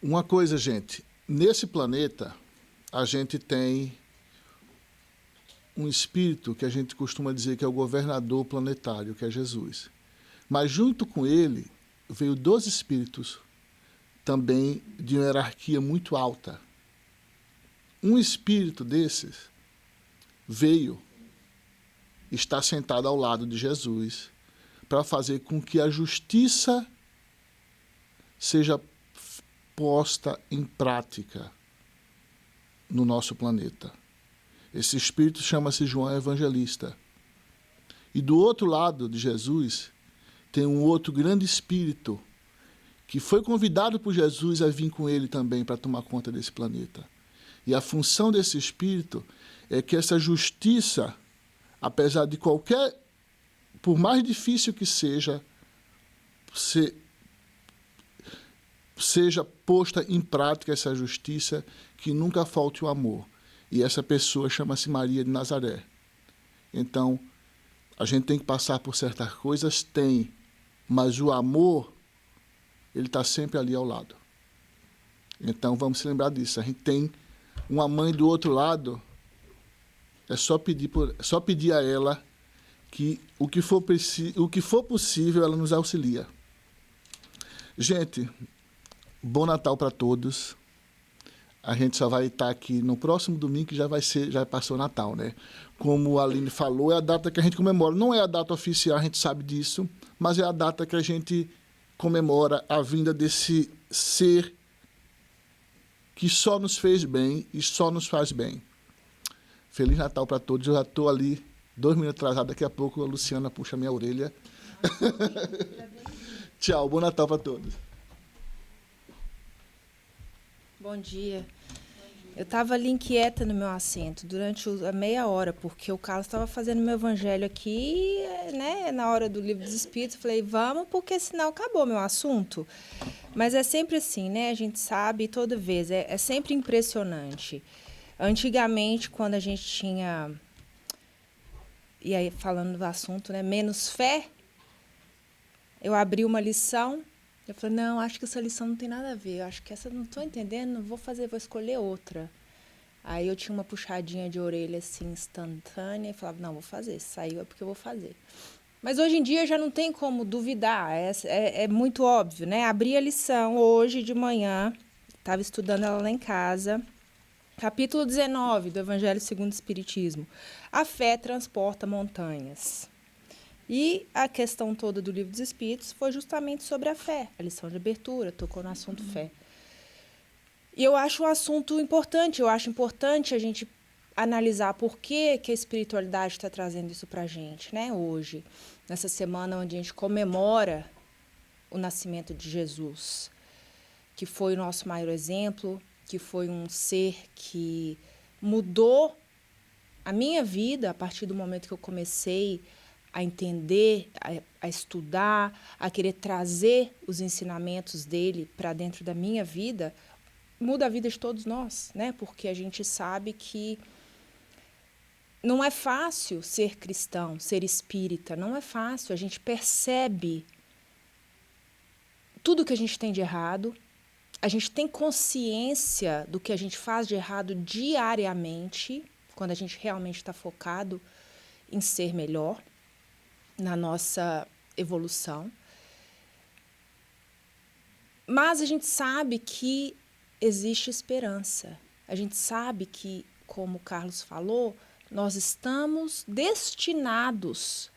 [SPEAKER 2] Uma coisa, gente, nesse planeta, a gente tem um espírito que a gente costuma dizer que é o governador planetário, que é Jesus. Mas junto com ele veio 12 espíritos, também de uma hierarquia muito alta. Um espírito desses veio estar sentado ao lado de Jesus para fazer com que a justiça seja posta em prática no nosso planeta. Esse espírito chama-se João Evangelista. E do outro lado de Jesus tem um outro grande espírito que foi convidado por Jesus a vir com ele também para tomar conta desse planeta. E a função desse espírito é que essa justiça, apesar de qualquer, por mais difícil que seja, seja posta em prática essa justiça, que nunca falte o amor. E essa pessoa chama-se Maria de Nazaré. Então, a gente tem que passar por certas coisas? Tem. Mas o amor, ele está sempre ali ao lado. Então, vamos se lembrar disso. A gente tem uma mãe do outro lado, é só pedir a ela que o que for possível, ela nos auxilia. Gente, bom Natal para todos. A gente só vai estar aqui no próximo domingo, que já passou o Natal, né? Como a Aline falou, é a data que a gente comemora. Não é a data oficial, a gente sabe disso, mas é a data que a gente comemora a vinda desse ser que só nos fez bem e só nos faz bem. Feliz Natal para todos. Eu já estou ali 2 minutos atrasado, daqui a pouco a Luciana puxa minha orelha. Tchau, bom Natal para todos.
[SPEAKER 5] Bom dia. Eu estava ali inquieta no meu assento durante a meia hora, porque o Carlos estava fazendo meu evangelho aqui, né, na hora do Livro dos Espíritos. Eu falei, vamos, porque senão acabou meu assunto. Mas é sempre assim, né? A gente sabe toda vez, é sempre impressionante. Antigamente, quando a gente tinha, e aí falando do assunto, né, menos fé, eu abri uma lição. Eu falei, não, acho que essa lição não tem nada a ver. Eu acho que essa não estou entendendo, não vou fazer, vou escolher outra. Aí eu tinha uma puxadinha de orelha assim, instantânea, e falava, não, vou fazer. Saiu é porque eu vou fazer. Mas hoje em dia já não tem como duvidar, é muito óbvio, né? Abri a lição hoje de manhã, estava estudando ela lá em casa, capítulo 19 do Evangelho segundo o Espiritismo. A fé transporta montanhas. E a questão toda do Livro dos Espíritos foi justamente sobre a fé. A lição de abertura tocou no assunto fé. E eu acho um assunto importante. Eu acho importante a gente analisar por que a espiritualidade está trazendo isso para a gente, né? Hoje, nessa semana onde a gente comemora o nascimento de Jesus, que foi o nosso maior exemplo, que foi um ser que mudou a minha vida a partir do momento que eu comecei a entender, a estudar, a querer trazer os ensinamentos dele para dentro da minha vida, muda a vida de todos nós, né? Porque a gente sabe que não é fácil ser cristão, ser espírita, não é fácil. A gente percebe tudo que a gente tem de errado, a gente tem consciência do que a gente faz de errado diariamente, quando a gente realmente está focado em ser melhor na nossa evolução. Mas a gente sabe que existe esperança. A gente sabe que, como o Carlos falou, nós estamos destinados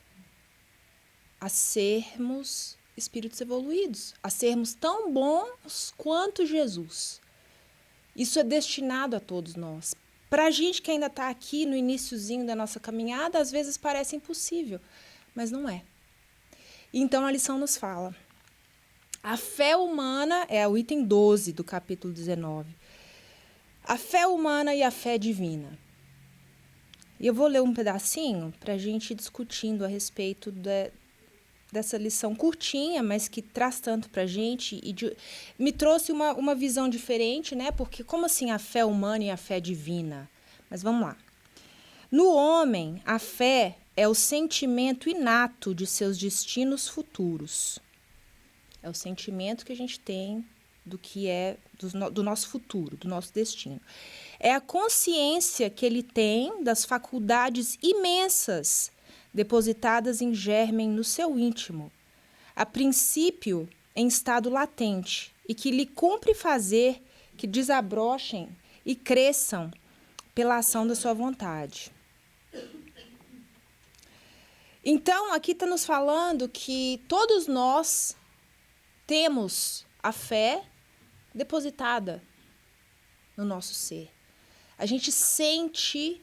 [SPEAKER 5] a sermos espíritos evoluídos, a sermos tão bons quanto Jesus. Isso é destinado a todos nós. Para a gente que ainda está aqui no iniciozinho da nossa caminhada, às vezes parece impossível, mas não é. Então a lição nos fala. A fé humana é o item 12 do capítulo 19. A fé humana e a fé divina. E eu vou ler um pedacinho para a gente ir discutindo a respeito dessa lição curtinha, mas que traz tanto para a gente. Me trouxe uma visão diferente, né? Porque como assim a fé humana e a fé divina? Mas vamos lá. No homem, a fé é o sentimento inato de seus destinos futuros. É o sentimento que a gente tem do que é do nosso futuro, do nosso destino. É a consciência que ele tem das faculdades imensas depositadas em germen no seu íntimo, a princípio em estado latente, e que lhe cumpre fazer que desabrochem e cresçam pela ação da sua vontade. Então, aqui está nos falando que todos nós temos a fé depositada no nosso ser. A gente sente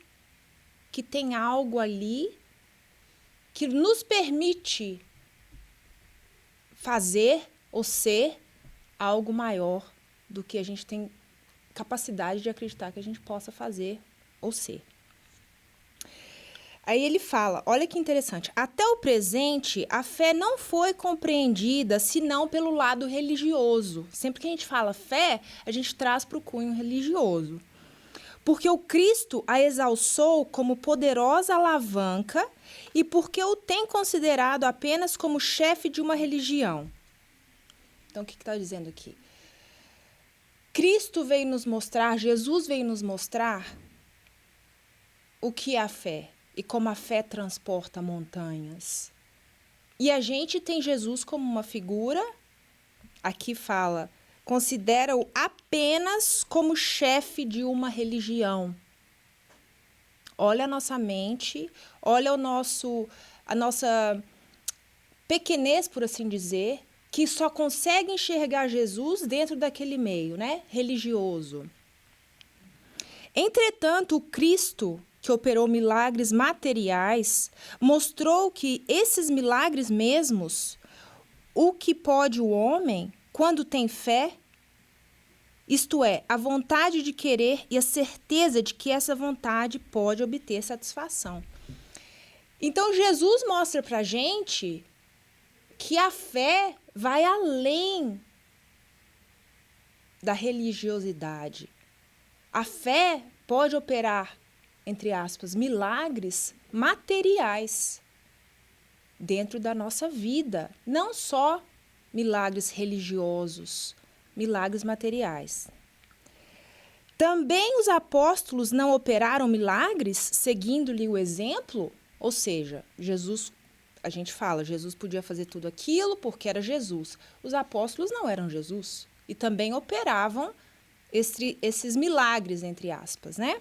[SPEAKER 5] que tem algo ali que nos permite fazer ou ser algo maior do que a gente tem capacidade de acreditar que a gente possa fazer ou ser. Aí ele fala, olha que interessante, até o presente a fé não foi compreendida senão pelo lado religioso. Sempre que a gente fala fé, a gente traz para o cunho religioso. Porque o Cristo a exalçou como poderosa alavanca e porque o tem considerado apenas como chefe de uma religião. Então, o que está dizendo aqui? Cristo veio nos mostrar, Jesus veio nos mostrar o que é a fé e como a fé transporta montanhas. E a gente tem Jesus como uma figura, aqui fala, considera-o apenas como chefe de uma religião. Olha a nossa mente, olha a nossa pequenez, por assim dizer, que só consegue enxergar Jesus dentro daquele meio, né, religioso. Entretanto, o Cristo, que operou milagres materiais, mostrou que esses milagres mesmos, o que pode o homem, quando tem fé, isto é, a vontade de querer e a certeza de que essa vontade pode obter satisfação. Então, Jesus mostra para a gente que a fé vai além da religiosidade. A fé pode operar, entre aspas, milagres materiais dentro da nossa vida, não só milagres religiosos, milagres materiais. Também os apóstolos não operaram milagres seguindo-lhe o exemplo, ou seja, Jesus, a gente fala, Jesus podia fazer tudo aquilo porque era Jesus. Os apóstolos não eram Jesus e também operavam esses milagres, entre aspas, né?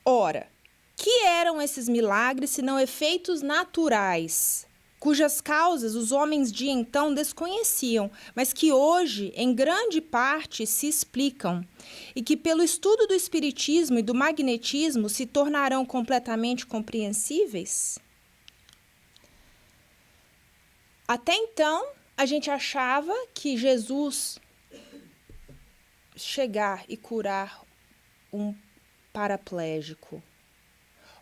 [SPEAKER 5] Ora, que eram esses milagres senão efeitos naturais, cujas causas os homens de então desconheciam, mas que hoje, em grande parte, se explicam, e que pelo estudo do espiritismo e do magnetismo se tornarão completamente compreensíveis? Até então, a gente achava que Jesus chegar e curar um paraplégico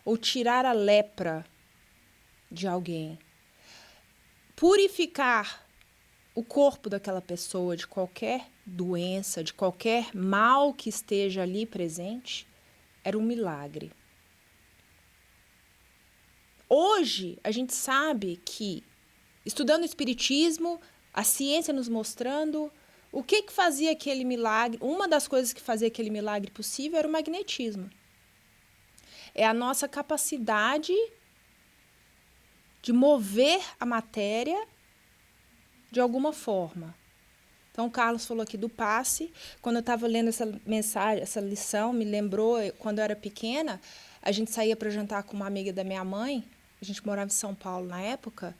[SPEAKER 5] ou tirar a lepra de alguém, purificar o corpo daquela pessoa de qualquer doença, de qualquer mal que esteja ali presente, era um milagre. Hoje, a gente sabe que, estudando o espiritismo, a ciência nos mostrando o que fazia aquele milagre, uma das coisas que fazia aquele milagre possível era o magnetismo. É a nossa capacidade de mover a matéria de alguma forma. Então, o Carlos falou aqui do passe. Quando eu estava lendo essa mensagem, essa lição, me lembrou, quando eu era pequena, a gente saía para jantar com uma amiga da minha mãe, a gente morava em São Paulo na época,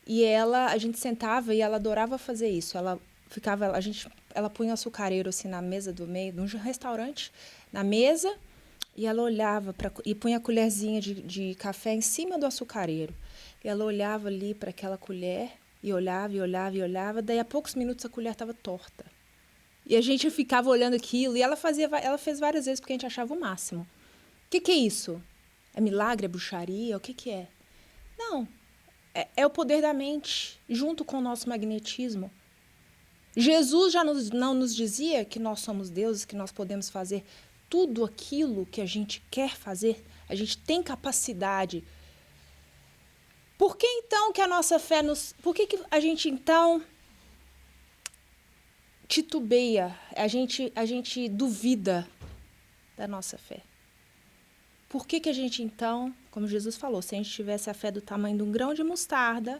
[SPEAKER 5] e a gente sentava e ela adorava fazer isso. Ela punha um açucareiro assim na mesa do meio, num restaurante, na mesa, e ela olhava e punha a colherzinha de café em cima do açucareiro. E ela olhava ali para aquela colher, e olhava, e olhava, e olhava, daí a poucos minutos a colher estava torta. E a gente ficava olhando aquilo, e ela fez várias vezes porque a gente achava o máximo. O que é isso? É milagre? É bruxaria? O que é? Não. É o poder da mente, junto com o nosso magnetismo. Jesus já não nos dizia que nós somos deuses, que nós podemos fazer tudo aquilo que a gente quer fazer? A gente tem capacidade. Por que então que a nossa fé Por que a gente então titubeia, a gente duvida da nossa fé. Por que a gente, então, como Jesus falou, se a gente tivesse a fé do tamanho de um grão de mostarda,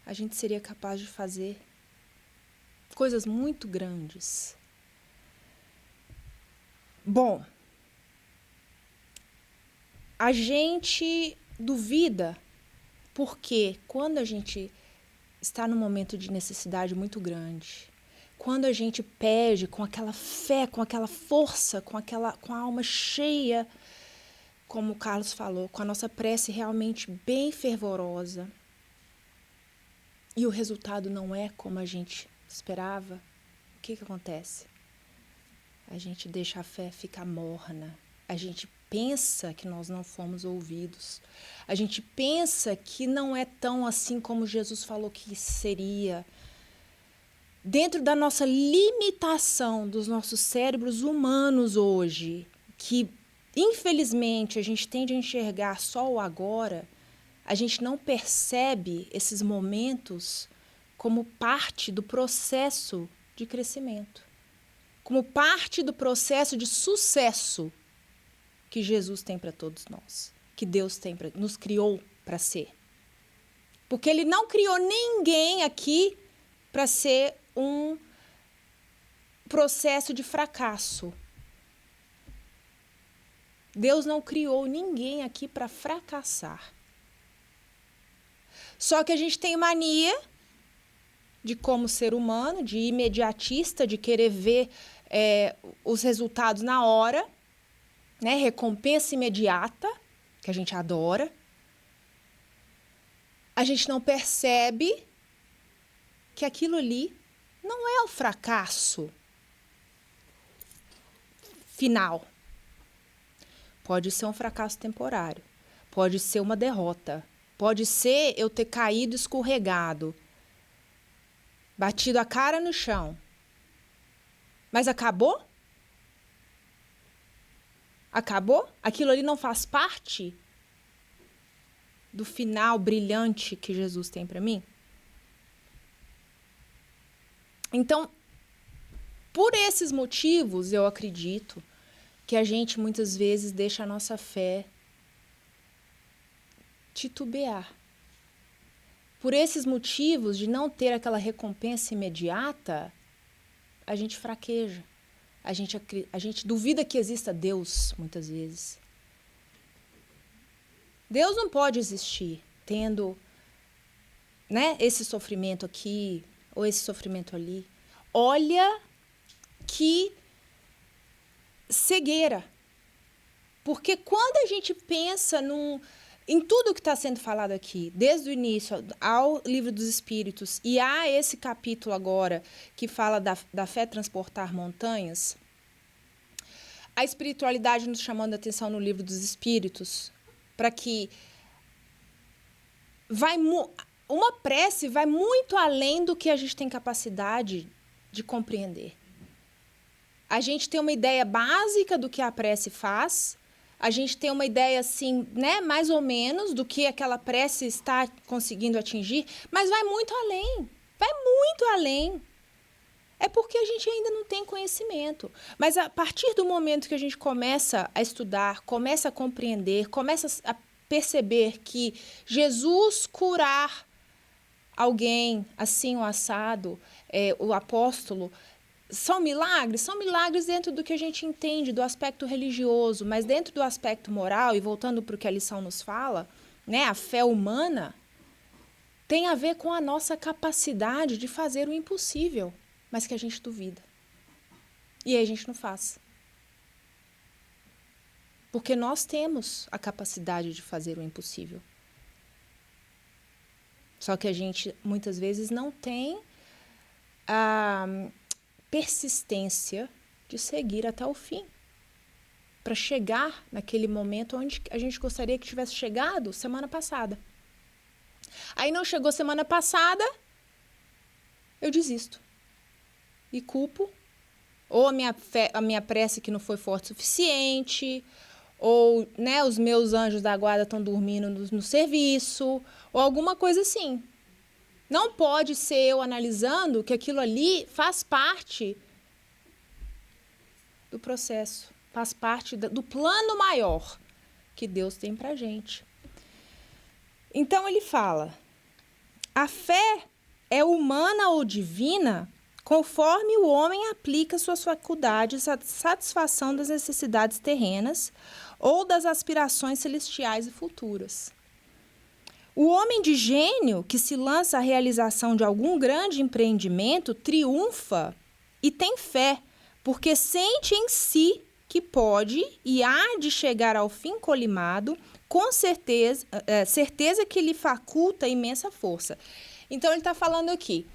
[SPEAKER 5] a gente seria capaz de fazer coisas muito grandes. Bom, a gente duvida porque quando a gente está num momento de necessidade muito grande, quando a gente pede com aquela fé, com aquela força, com a alma cheia, como o Carlos falou, com a nossa prece realmente bem fervorosa, e o resultado não é como a gente esperava, o que acontece? A gente deixa a fé ficar morna, a gente pensa que nós não fomos ouvidos, a gente pensa que não é tão assim como Jesus falou que seria. Dentro da nossa limitação dos nossos cérebros humanos hoje, que infelizmente a gente tende a enxergar só o agora, a gente não percebe esses momentos como parte do processo de crescimento, como parte do processo de sucesso que Jesus tem para todos nós, que Deus nos criou para ser. Porque Ele não criou ninguém aqui para ser um processo de fracasso. Deus não criou ninguém aqui para fracassar. Só que a gente tem mania de, como ser humano, de imediatista, de querer ver os resultados na hora, né? Recompensa imediata, que a gente adora. A gente não percebe que aquilo ali não é o fracasso final. Pode ser um fracasso temporário, pode ser uma derrota, pode ser eu ter caído escorregado, batido a cara no chão. Mas acabou? Acabou? Aquilo ali não faz parte do final brilhante que Jesus tem para mim? Então, por esses motivos, eu acredito que a gente muitas vezes deixa a nossa fé titubear. Por esses motivos de não ter aquela recompensa imediata, a gente fraqueja. A gente duvida que exista Deus, muitas vezes. Deus não pode existir tendo, né, esse sofrimento aqui ou esse sofrimento ali. Olha que cegueira. Porque quando a gente pensa em tudo que está sendo falado aqui, desde o início ao Livro dos Espíritos e a esse capítulo agora que fala da fé transportar montanhas, a espiritualidade nos chamando a atenção no Livro dos Espíritos, para que uma prece vai muito além do que a gente tem capacidade de compreender. A gente tem uma ideia básica do que a prece faz, a gente tem uma ideia, assim, né, mais ou menos, do que aquela prece está conseguindo atingir, mas vai muito além, É porque a gente ainda não tem conhecimento. Mas a partir do momento que a gente começa a estudar, começa a compreender, começa a perceber que Jesus curar alguém assim, o assado, o apóstolo, são milagres dentro do que a gente entende do aspecto religioso, mas dentro do aspecto moral, e voltando para o que a lição nos fala, né, a fé humana tem a ver com a nossa capacidade de fazer o impossível, mas que a gente duvida. E aí a gente não faz. Porque nós temos a capacidade de fazer o impossível. Só que a gente, muitas vezes, não tem a persistência de seguir até o fim, para chegar naquele momento onde a gente gostaria que tivesse chegado semana passada. Aí não chegou semana passada, eu desisto. E culpo ou a minha prece que não foi forte o suficiente, ou, né, os meus anjos da guarda estão dormindo no serviço, ou alguma coisa assim. Não pode ser eu analisando que aquilo ali faz parte do processo, faz parte do plano maior que Deus tem para a gente. Então ele fala, a fé é humana ou divina conforme o homem aplica suas faculdades à satisfação das necessidades terrenas ou das aspirações celestiais e futuras. O homem de gênio que se lança à realização de algum grande empreendimento triunfa e tem fé, porque sente em si que pode e há de chegar ao fim colimado, com certeza que lhe faculta imensa força. Então, ele está falando aqui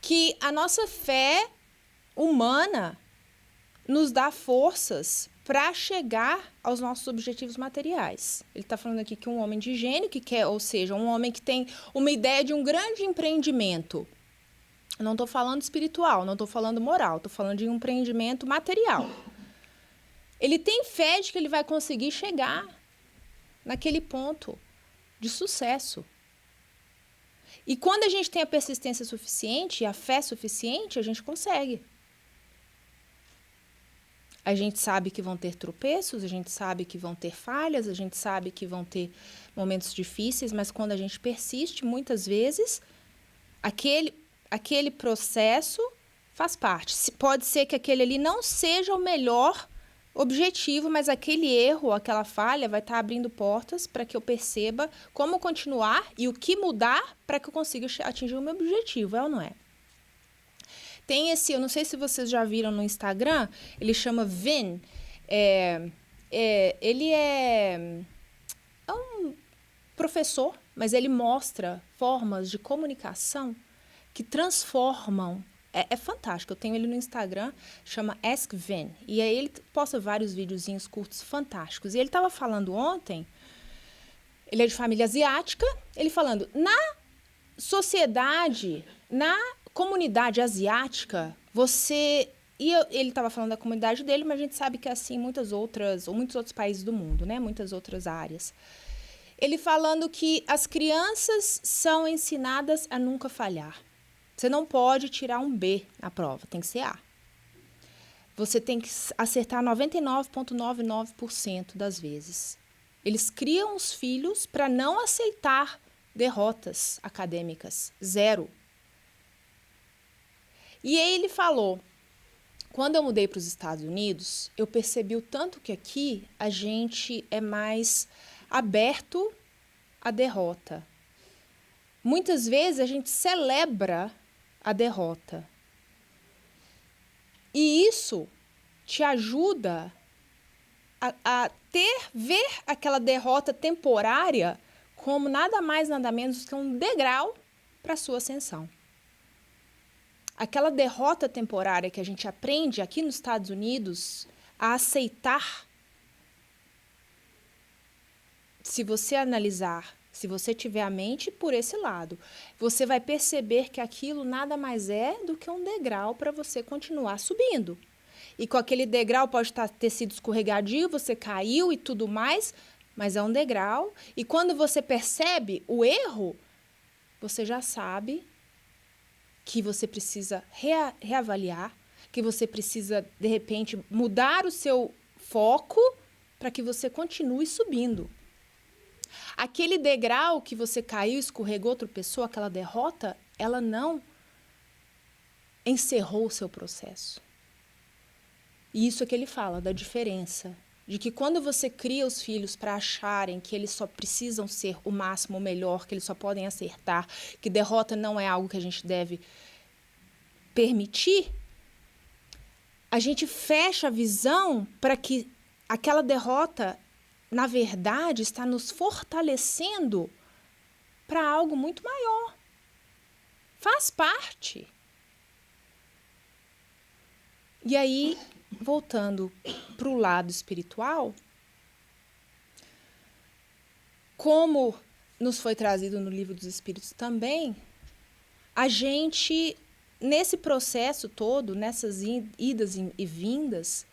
[SPEAKER 5] que a nossa fé humana nos dá forças para chegar aos nossos objetivos materiais. Ele está falando aqui que um homem de gênio que quer, ou seja, um homem que tem uma ideia de um grande empreendimento. Não estou falando espiritual, não estou falando moral, estou falando de um empreendimento material. Ele tem fé de que ele vai conseguir chegar naquele ponto de sucesso. E quando a gente tem a persistência suficiente e a fé suficiente, a gente consegue. A gente sabe que vão ter tropeços, a gente sabe que vão ter falhas, a gente sabe que vão ter momentos difíceis, mas quando a gente persiste, muitas vezes, aquele processo faz parte. Pode ser que aquele ali não seja o melhor objetivo, mas aquele erro, aquela falha vai estar abrindo portas para que eu perceba como continuar e o que mudar para que eu consiga atingir o meu objetivo, é ou não é? Tem esse, eu não sei se vocês já viram no Instagram, ele chama Vin. Ele é um professor, mas ele mostra formas de comunicação que transformam. É fantástico, eu tenho ele no Instagram, chama Ask Vin. E aí ele posta vários videozinhos curtos fantásticos. E ele estava falando ontem, ele é de família asiática, ele falando, na sociedade, na comunidade asiática, ele estava falando da comunidade dele, mas a gente sabe que é assim em muitos outros países do mundo, né? Muitas outras áreas. Ele falando que as crianças são ensinadas a nunca falhar. Você não pode tirar um B na prova, tem que ser A. Você tem que acertar 99,99% das vezes. Eles criam os filhos para não aceitar derrotas acadêmicas. 0. E aí ele falou, quando eu mudei para os Estados Unidos, eu percebi o tanto que aqui a gente é mais aberto à derrota. Muitas vezes a gente celebra a derrota. E isso te ajuda a ver aquela derrota temporária como nada mais, nada menos que um degrau para a sua ascensão. Aquela derrota temporária que a gente aprende aqui nos Estados Unidos a aceitar, se você analisar, se você tiver a mente por esse lado, você vai perceber que aquilo nada mais é do que um degrau para você continuar subindo. E com aquele degrau pode ter sido escorregadio, você caiu e tudo mais, mas é um degrau. E quando você percebe o erro, você já sabe que você precisa reavaliar, que você precisa, de repente, mudar o seu foco para que você continue subindo. Aquele degrau que você caiu, escorregou, tropeçou, aquela derrota, ela não encerrou o seu processo. E isso é que ele fala, da diferença. De que quando você cria os filhos para acharem que eles só precisam ser o máximo, o melhor, que eles só podem acertar, que derrota não é algo que a gente deve permitir, a gente fecha a visão para que aquela derrota, na verdade, está nos fortalecendo para algo muito maior. Faz parte. E aí, voltando para o lado espiritual, como nos foi trazido no Livro dos Espíritos também, a gente, nesse processo todo, nessas idas e vindas,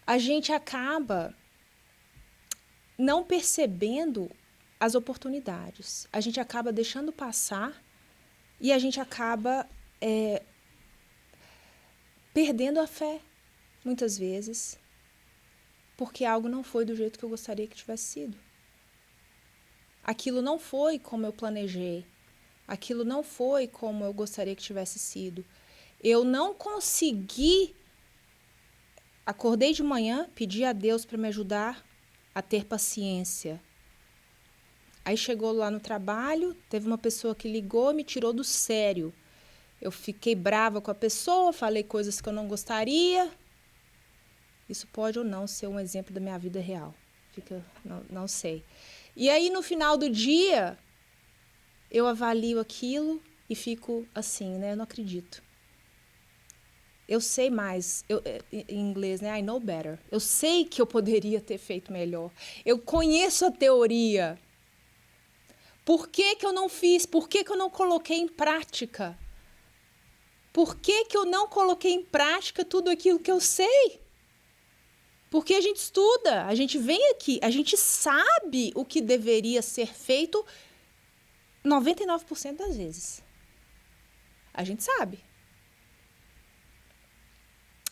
[SPEAKER 5] a gente acaba não percebendo as oportunidades. A gente acaba deixando passar E a gente acaba perdendo a fé, muitas vezes, porque algo não foi do jeito que eu gostaria que tivesse sido. Aquilo não foi como eu planejei. Aquilo não foi como eu gostaria que tivesse sido. Eu não consegui. Acordei de manhã, pedi a Deus para me ajudar a ter paciência. Aí chegou lá no trabalho, teve uma pessoa que ligou e me tirou do sério. Eu fiquei brava com a pessoa, falei coisas que eu não gostaria. Isso pode ou não ser um exemplo da minha vida real. Não sei. E aí, no final do dia, eu avalio aquilo e fico assim, né? Eu não acredito. Eu sei mais, em inglês, né? I know better. Eu sei que eu poderia ter feito melhor. Eu conheço a teoria. Por que que eu não fiz? Por que que eu não coloquei em prática? Por que que eu não coloquei em prática tudo aquilo que eu sei? Porque a gente estuda, a gente vem aqui, a gente sabe o que deveria ser feito 99% das vezes. A gente sabe.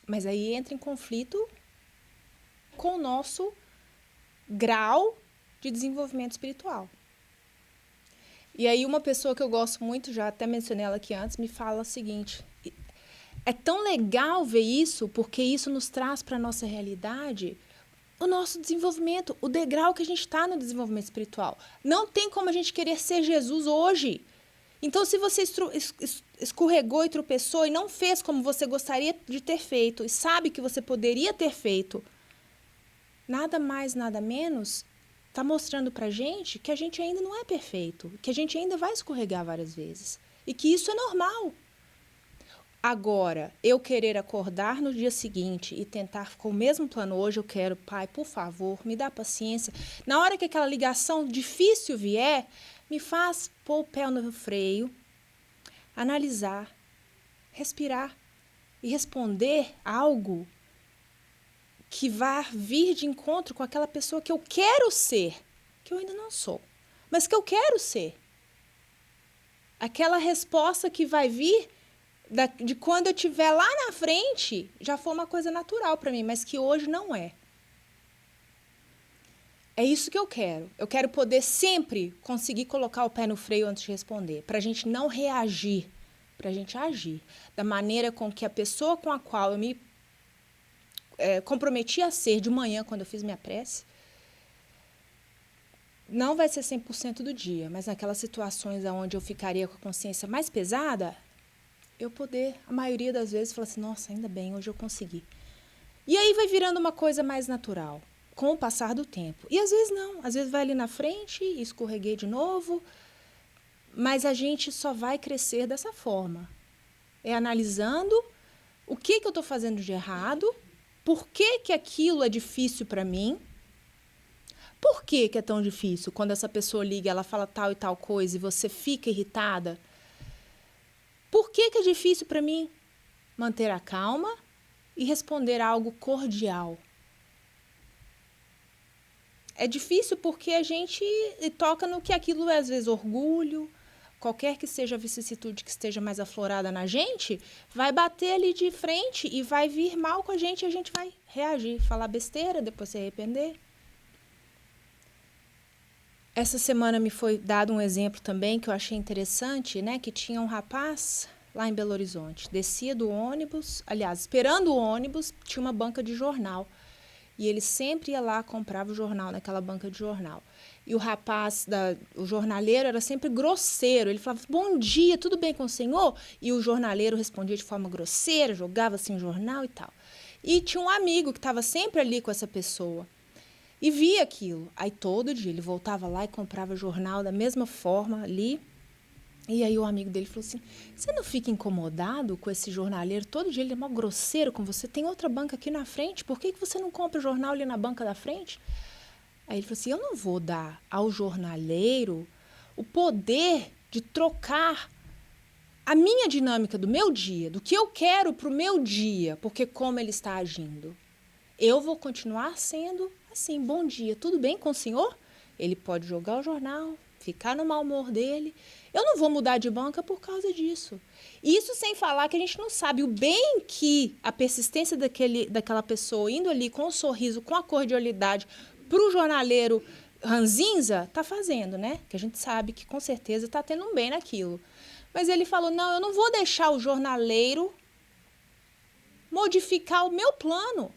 [SPEAKER 5] Mas aí entra em conflito com o nosso grau de desenvolvimento espiritual. E aí uma pessoa que eu gosto muito, já até mencionei ela aqui antes, me fala o seguinte: é tão legal ver isso, porque isso nos traz para a nossa realidade o nosso desenvolvimento, o degrau que a gente está no desenvolvimento espiritual. Não tem como a gente querer ser Jesus hoje. Então, se você escorregou e tropeçou e não fez como você gostaria de ter feito, e sabe que você poderia ter feito, nada mais, nada menos, está mostrando para a gente que a gente ainda não é perfeito, que a gente ainda vai escorregar várias vezes, e que isso é normal. Agora, eu querer acordar no dia seguinte e tentar com o mesmo plano hoje, eu quero, Pai, por favor, me dá paciência. Na hora que aquela ligação difícil vier, me faz pôr o pé no freio, analisar, respirar e responder algo que vá vir de encontro com aquela pessoa que eu quero ser, que eu ainda não sou, mas que eu quero ser. Aquela resposta que vai vir de quando eu estiver lá na frente, já foi uma coisa natural para mim, mas que hoje não é. É isso que eu quero. Eu quero poder sempre conseguir colocar o pé no freio antes de responder, para a gente não reagir, para a gente agir da maneira com que a pessoa com a qual eu me comprometi a ser de manhã, quando eu fiz minha prece, não vai ser 100% do dia, mas naquelas situações onde eu ficaria com a consciência mais pesada, eu poder, a maioria das vezes, falar assim, nossa, ainda bem, hoje eu consegui. E aí vai virando uma coisa mais natural, com o passar do tempo. E às vezes não, às vezes vai ali na frente, escorreguei de novo, mas a gente só vai crescer dessa forma. É analisando o que eu estou fazendo de errado, por que aquilo é difícil para mim, por que é tão difícil? Quando essa pessoa liga, ela fala tal e tal coisa e você fica irritada, por que é difícil para mim manter a calma e responder algo cordial? É difícil porque a gente toca no que aquilo é, às vezes, orgulho, qualquer que seja a vicissitude que esteja mais aflorada na gente, vai bater ali de frente e vai vir mal com a gente e a gente vai reagir, falar besteira, depois se arrepender. Essa semana me foi dado um exemplo também que eu achei interessante, né? Que tinha um rapaz lá em Belo Horizonte, descia do ônibus, aliás, esperando o ônibus, tinha uma banca de jornal. E ele sempre ia lá, comprava o jornal naquela banca de jornal. E o rapaz, o jornaleiro, era sempre grosseiro. Ele falava, bom dia, tudo bem com o senhor? E o jornaleiro respondia de forma grosseira, jogava assim o jornal e tal. E tinha um amigo que estava sempre ali com essa pessoa. E via aquilo. Aí todo dia ele voltava lá e comprava jornal da mesma forma ali. E aí o amigo dele falou assim, você não fica incomodado com esse jornaleiro? Todo dia ele é mó grosseiro com você. Tem outra banca aqui na frente. Por que você não compra o jornal ali na banca da frente? Aí ele falou assim, eu não vou dar ao jornaleiro o poder de trocar a minha dinâmica do meu dia, do que eu quero para o meu dia, porque como ele está agindo. Eu vou continuar sendo assim, bom dia, tudo bem com o senhor? Ele pode jogar o jornal, ficar no mau humor dele. Eu não vou mudar de banca por causa disso. Isso sem falar que a gente não sabe o bem que a persistência daquela pessoa indo ali com um sorriso, com a cordialidade, para o jornaleiro ranzinza, está fazendo, né? Que a gente sabe que com certeza está tendo um bem naquilo. Mas ele falou, não, eu não vou deixar o jornaleiro modificar o meu plano.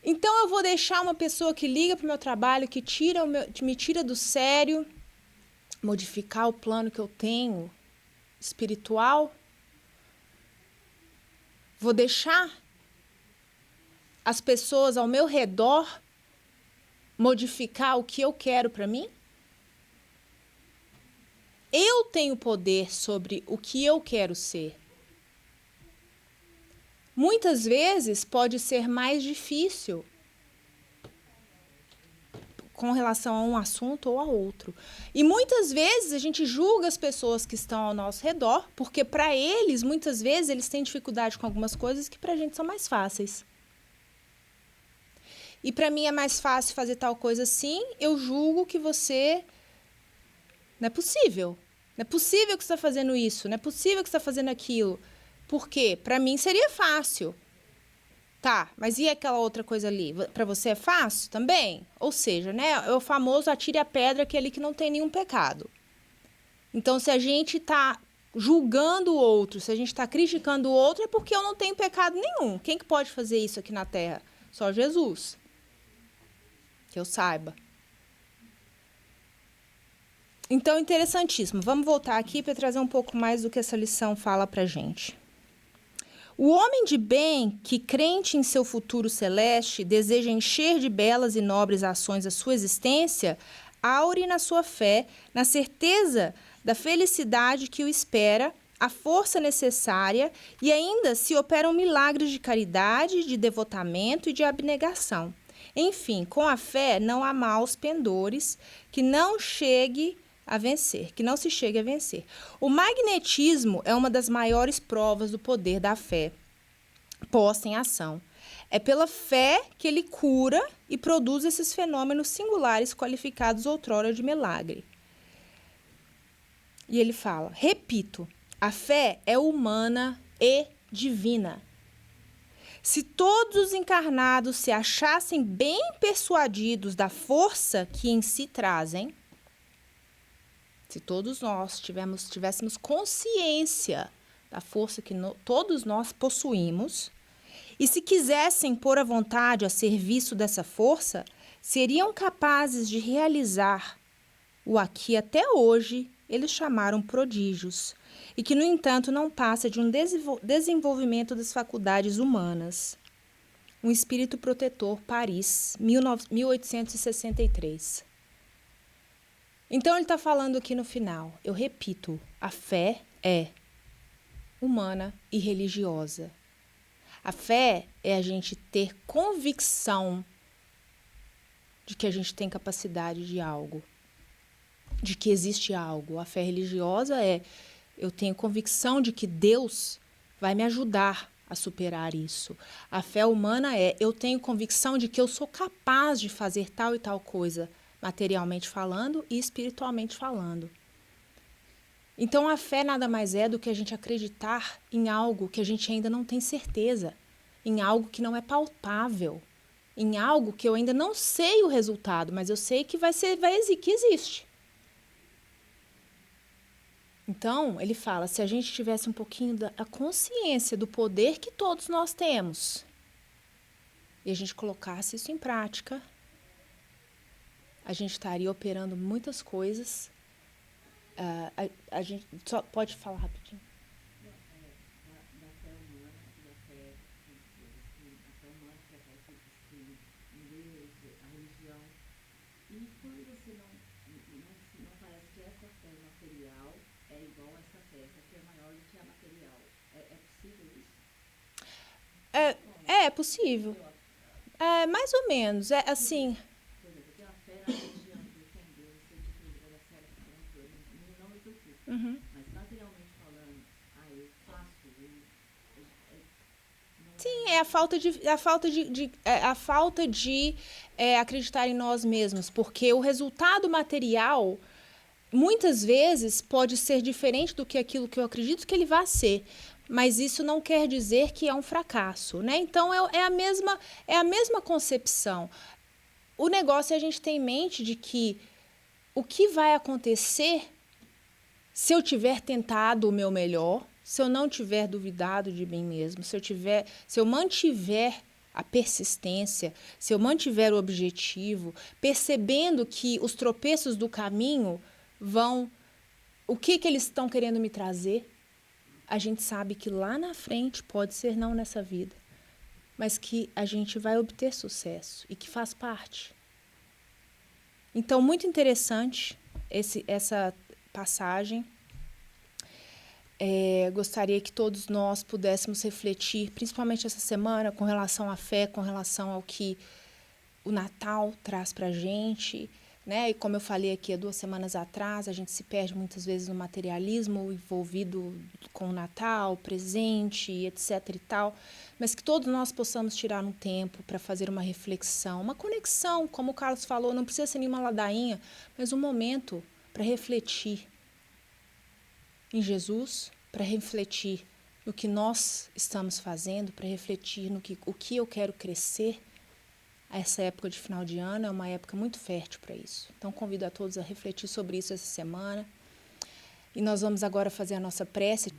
[SPEAKER 5] Então, eu vou deixar uma pessoa que liga para o meu trabalho, que me tira do sério, modificar o plano que eu tenho espiritual? Vou deixar as pessoas ao meu redor modificar o que eu quero para mim? Eu tenho poder sobre o que eu quero ser. Muitas vezes pode ser mais difícil com relação a um assunto ou a outro. E muitas vezes a gente julga as pessoas que estão ao nosso redor, porque para eles, muitas vezes, eles têm dificuldade com algumas coisas que para a gente são mais fáceis. E para mim é mais fácil fazer tal coisa assim, eu julgo que você... Não é possível. Não é possível que você está fazendo isso, não é possível que você está fazendo aquilo. Por quê? Para mim seria fácil. Tá, mas e aquela outra coisa ali? Para você é fácil também? Ou seja, né, é o famoso atire a pedra, aquele que não tem nenhum pecado. Então, se a gente está julgando o outro, se a gente está criticando o outro, é porque eu não tenho pecado nenhum. Quem que pode fazer isso aqui na Terra? Só Jesus. Que eu saiba. Então, interessantíssimo. Vamos voltar aqui para trazer um pouco mais do que essa lição fala para a gente. O homem de bem, que crente em seu futuro celeste, deseja encher de belas e nobres ações a sua existência, aure na sua fé, na certeza da felicidade que o espera, a força necessária, e ainda se operam milagres de caridade, de devotamento e de abnegação. Enfim, com a fé não há maus pendores, que não se chegue a vencer. O magnetismo é uma das maiores provas do poder da fé posta em ação. É pela fé que ele cura e produz esses fenômenos singulares qualificados outrora de milagre. E ele fala, repito, a fé é humana e divina. Se todos os encarnados se achassem bem persuadidos da força que em si trazem, se todos nós tivéssemos consciência da força que todos nós possuímos, e se quisessem pôr a vontade a serviço dessa força, seriam capazes de realizar o que até hoje eles chamaram prodígios, e que, no entanto, não passa de um desenvolvimento das faculdades humanas. Um espírito protetor, Paris, 1863. Então, ele está falando aqui no final, eu repito, a fé é humana e religiosa. A fé é a gente ter convicção de que a gente tem capacidade de algo, de que existe algo. A fé religiosa é, eu tenho convicção de que Deus vai me ajudar a superar isso. A fé humana é, eu tenho convicção de que eu sou capaz de fazer tal e tal coisa, materialmente falando e espiritualmente falando. Então, a fé nada mais é do que a gente acreditar em algo que a gente ainda não tem certeza, em algo que não é palpável, em algo que eu ainda não sei o resultado, mas eu sei que que existe. Então, ele fala, se a gente tivesse um pouquinho da consciência do poder que todos nós temos, e a gente colocasse isso em prática, a gente estaria operando muitas coisas. A gente só pode falar rapidinho. É possível. É, mais ou menos. É assim. Uhum. Sim, é a falta de acreditar em nós mesmos, porque o resultado material muitas vezes pode ser diferente do que aquilo que eu acredito que ele vai ser, mas isso não quer dizer que é um fracasso, né? Então é a mesma concepção. O negócio é a gente ter em mente de que o que vai acontecer se eu tiver tentado o meu melhor, se eu não tiver duvidado de mim mesmo, se eu mantiver a persistência, se eu mantiver o objetivo, percebendo que os tropeços do caminho vão... O que eles estão querendo me trazer? A gente sabe que lá na frente pode ser não nessa vida, mas que a gente vai obter sucesso e que faz parte. Então, muito interessante essa passagem. Gostaria que todos nós pudéssemos refletir, principalmente essa semana, com relação à fé, com relação ao que o Natal traz para a gente, né? E como eu falei aqui há 2 semanas atrás, a gente se perde muitas vezes no materialismo envolvido com o Natal, presente, etc. e tal, mas que todos nós possamos tirar um tempo para fazer uma reflexão, uma conexão, como o Carlos falou, não precisa ser nenhuma ladainha, mas um momento para refletir em Jesus, para refletir no que nós estamos fazendo, para refletir o que eu quero crescer. Essa época de final de ano é uma época muito fértil para isso. Então, convido a todos a refletir sobre isso essa semana. E nós vamos agora fazer a nossa prece.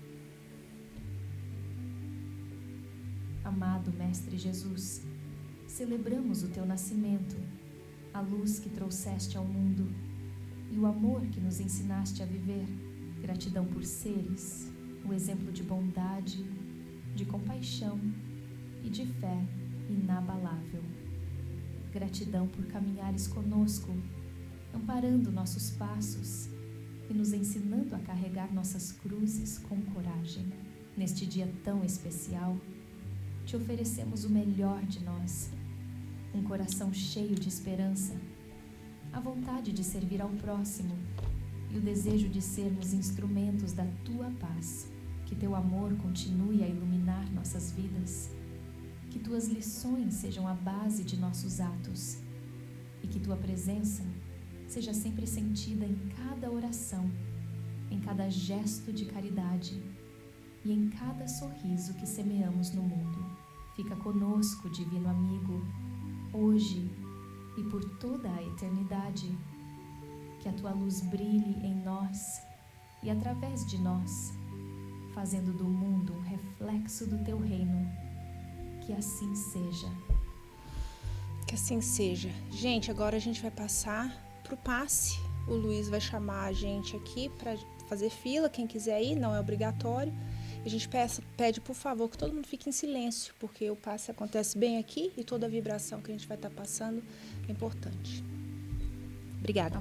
[SPEAKER 6] Amado Mestre Jesus, celebramos o teu nascimento, a luz que trouxeste ao mundo e o amor que nos ensinaste a viver. Gratidão por seres, o exemplo de bondade, de compaixão e de fé inabalável. Gratidão por caminhares conosco, amparando nossos passos e nos ensinando a carregar nossas cruzes com coragem. Neste dia tão especial, te oferecemos o melhor de nós, um coração cheio de esperança, a vontade de servir ao próximo e o desejo de sermos instrumentos da tua paz. Que teu amor continue a iluminar nossas vidas, que tuas lições sejam a base de nossos atos e que tua presença seja sempre sentida em cada oração, em cada gesto de caridade e em cada sorriso que semeamos no mundo. Fica conosco, divino amigo, hoje e por toda a eternidade. Que a tua luz brilhe em nós e através de nós, fazendo do mundo um reflexo do teu reino. Que assim seja.
[SPEAKER 5] Que assim seja. Gente, agora a gente vai passar para o passe. O Luiz vai chamar a gente aqui para fazer fila. Quem quiser ir, não é obrigatório. A gente pede, por favor, que todo mundo fique em silêncio, porque o passe acontece bem aqui e toda a vibração que a gente vai estar passando é importante. Obrigada.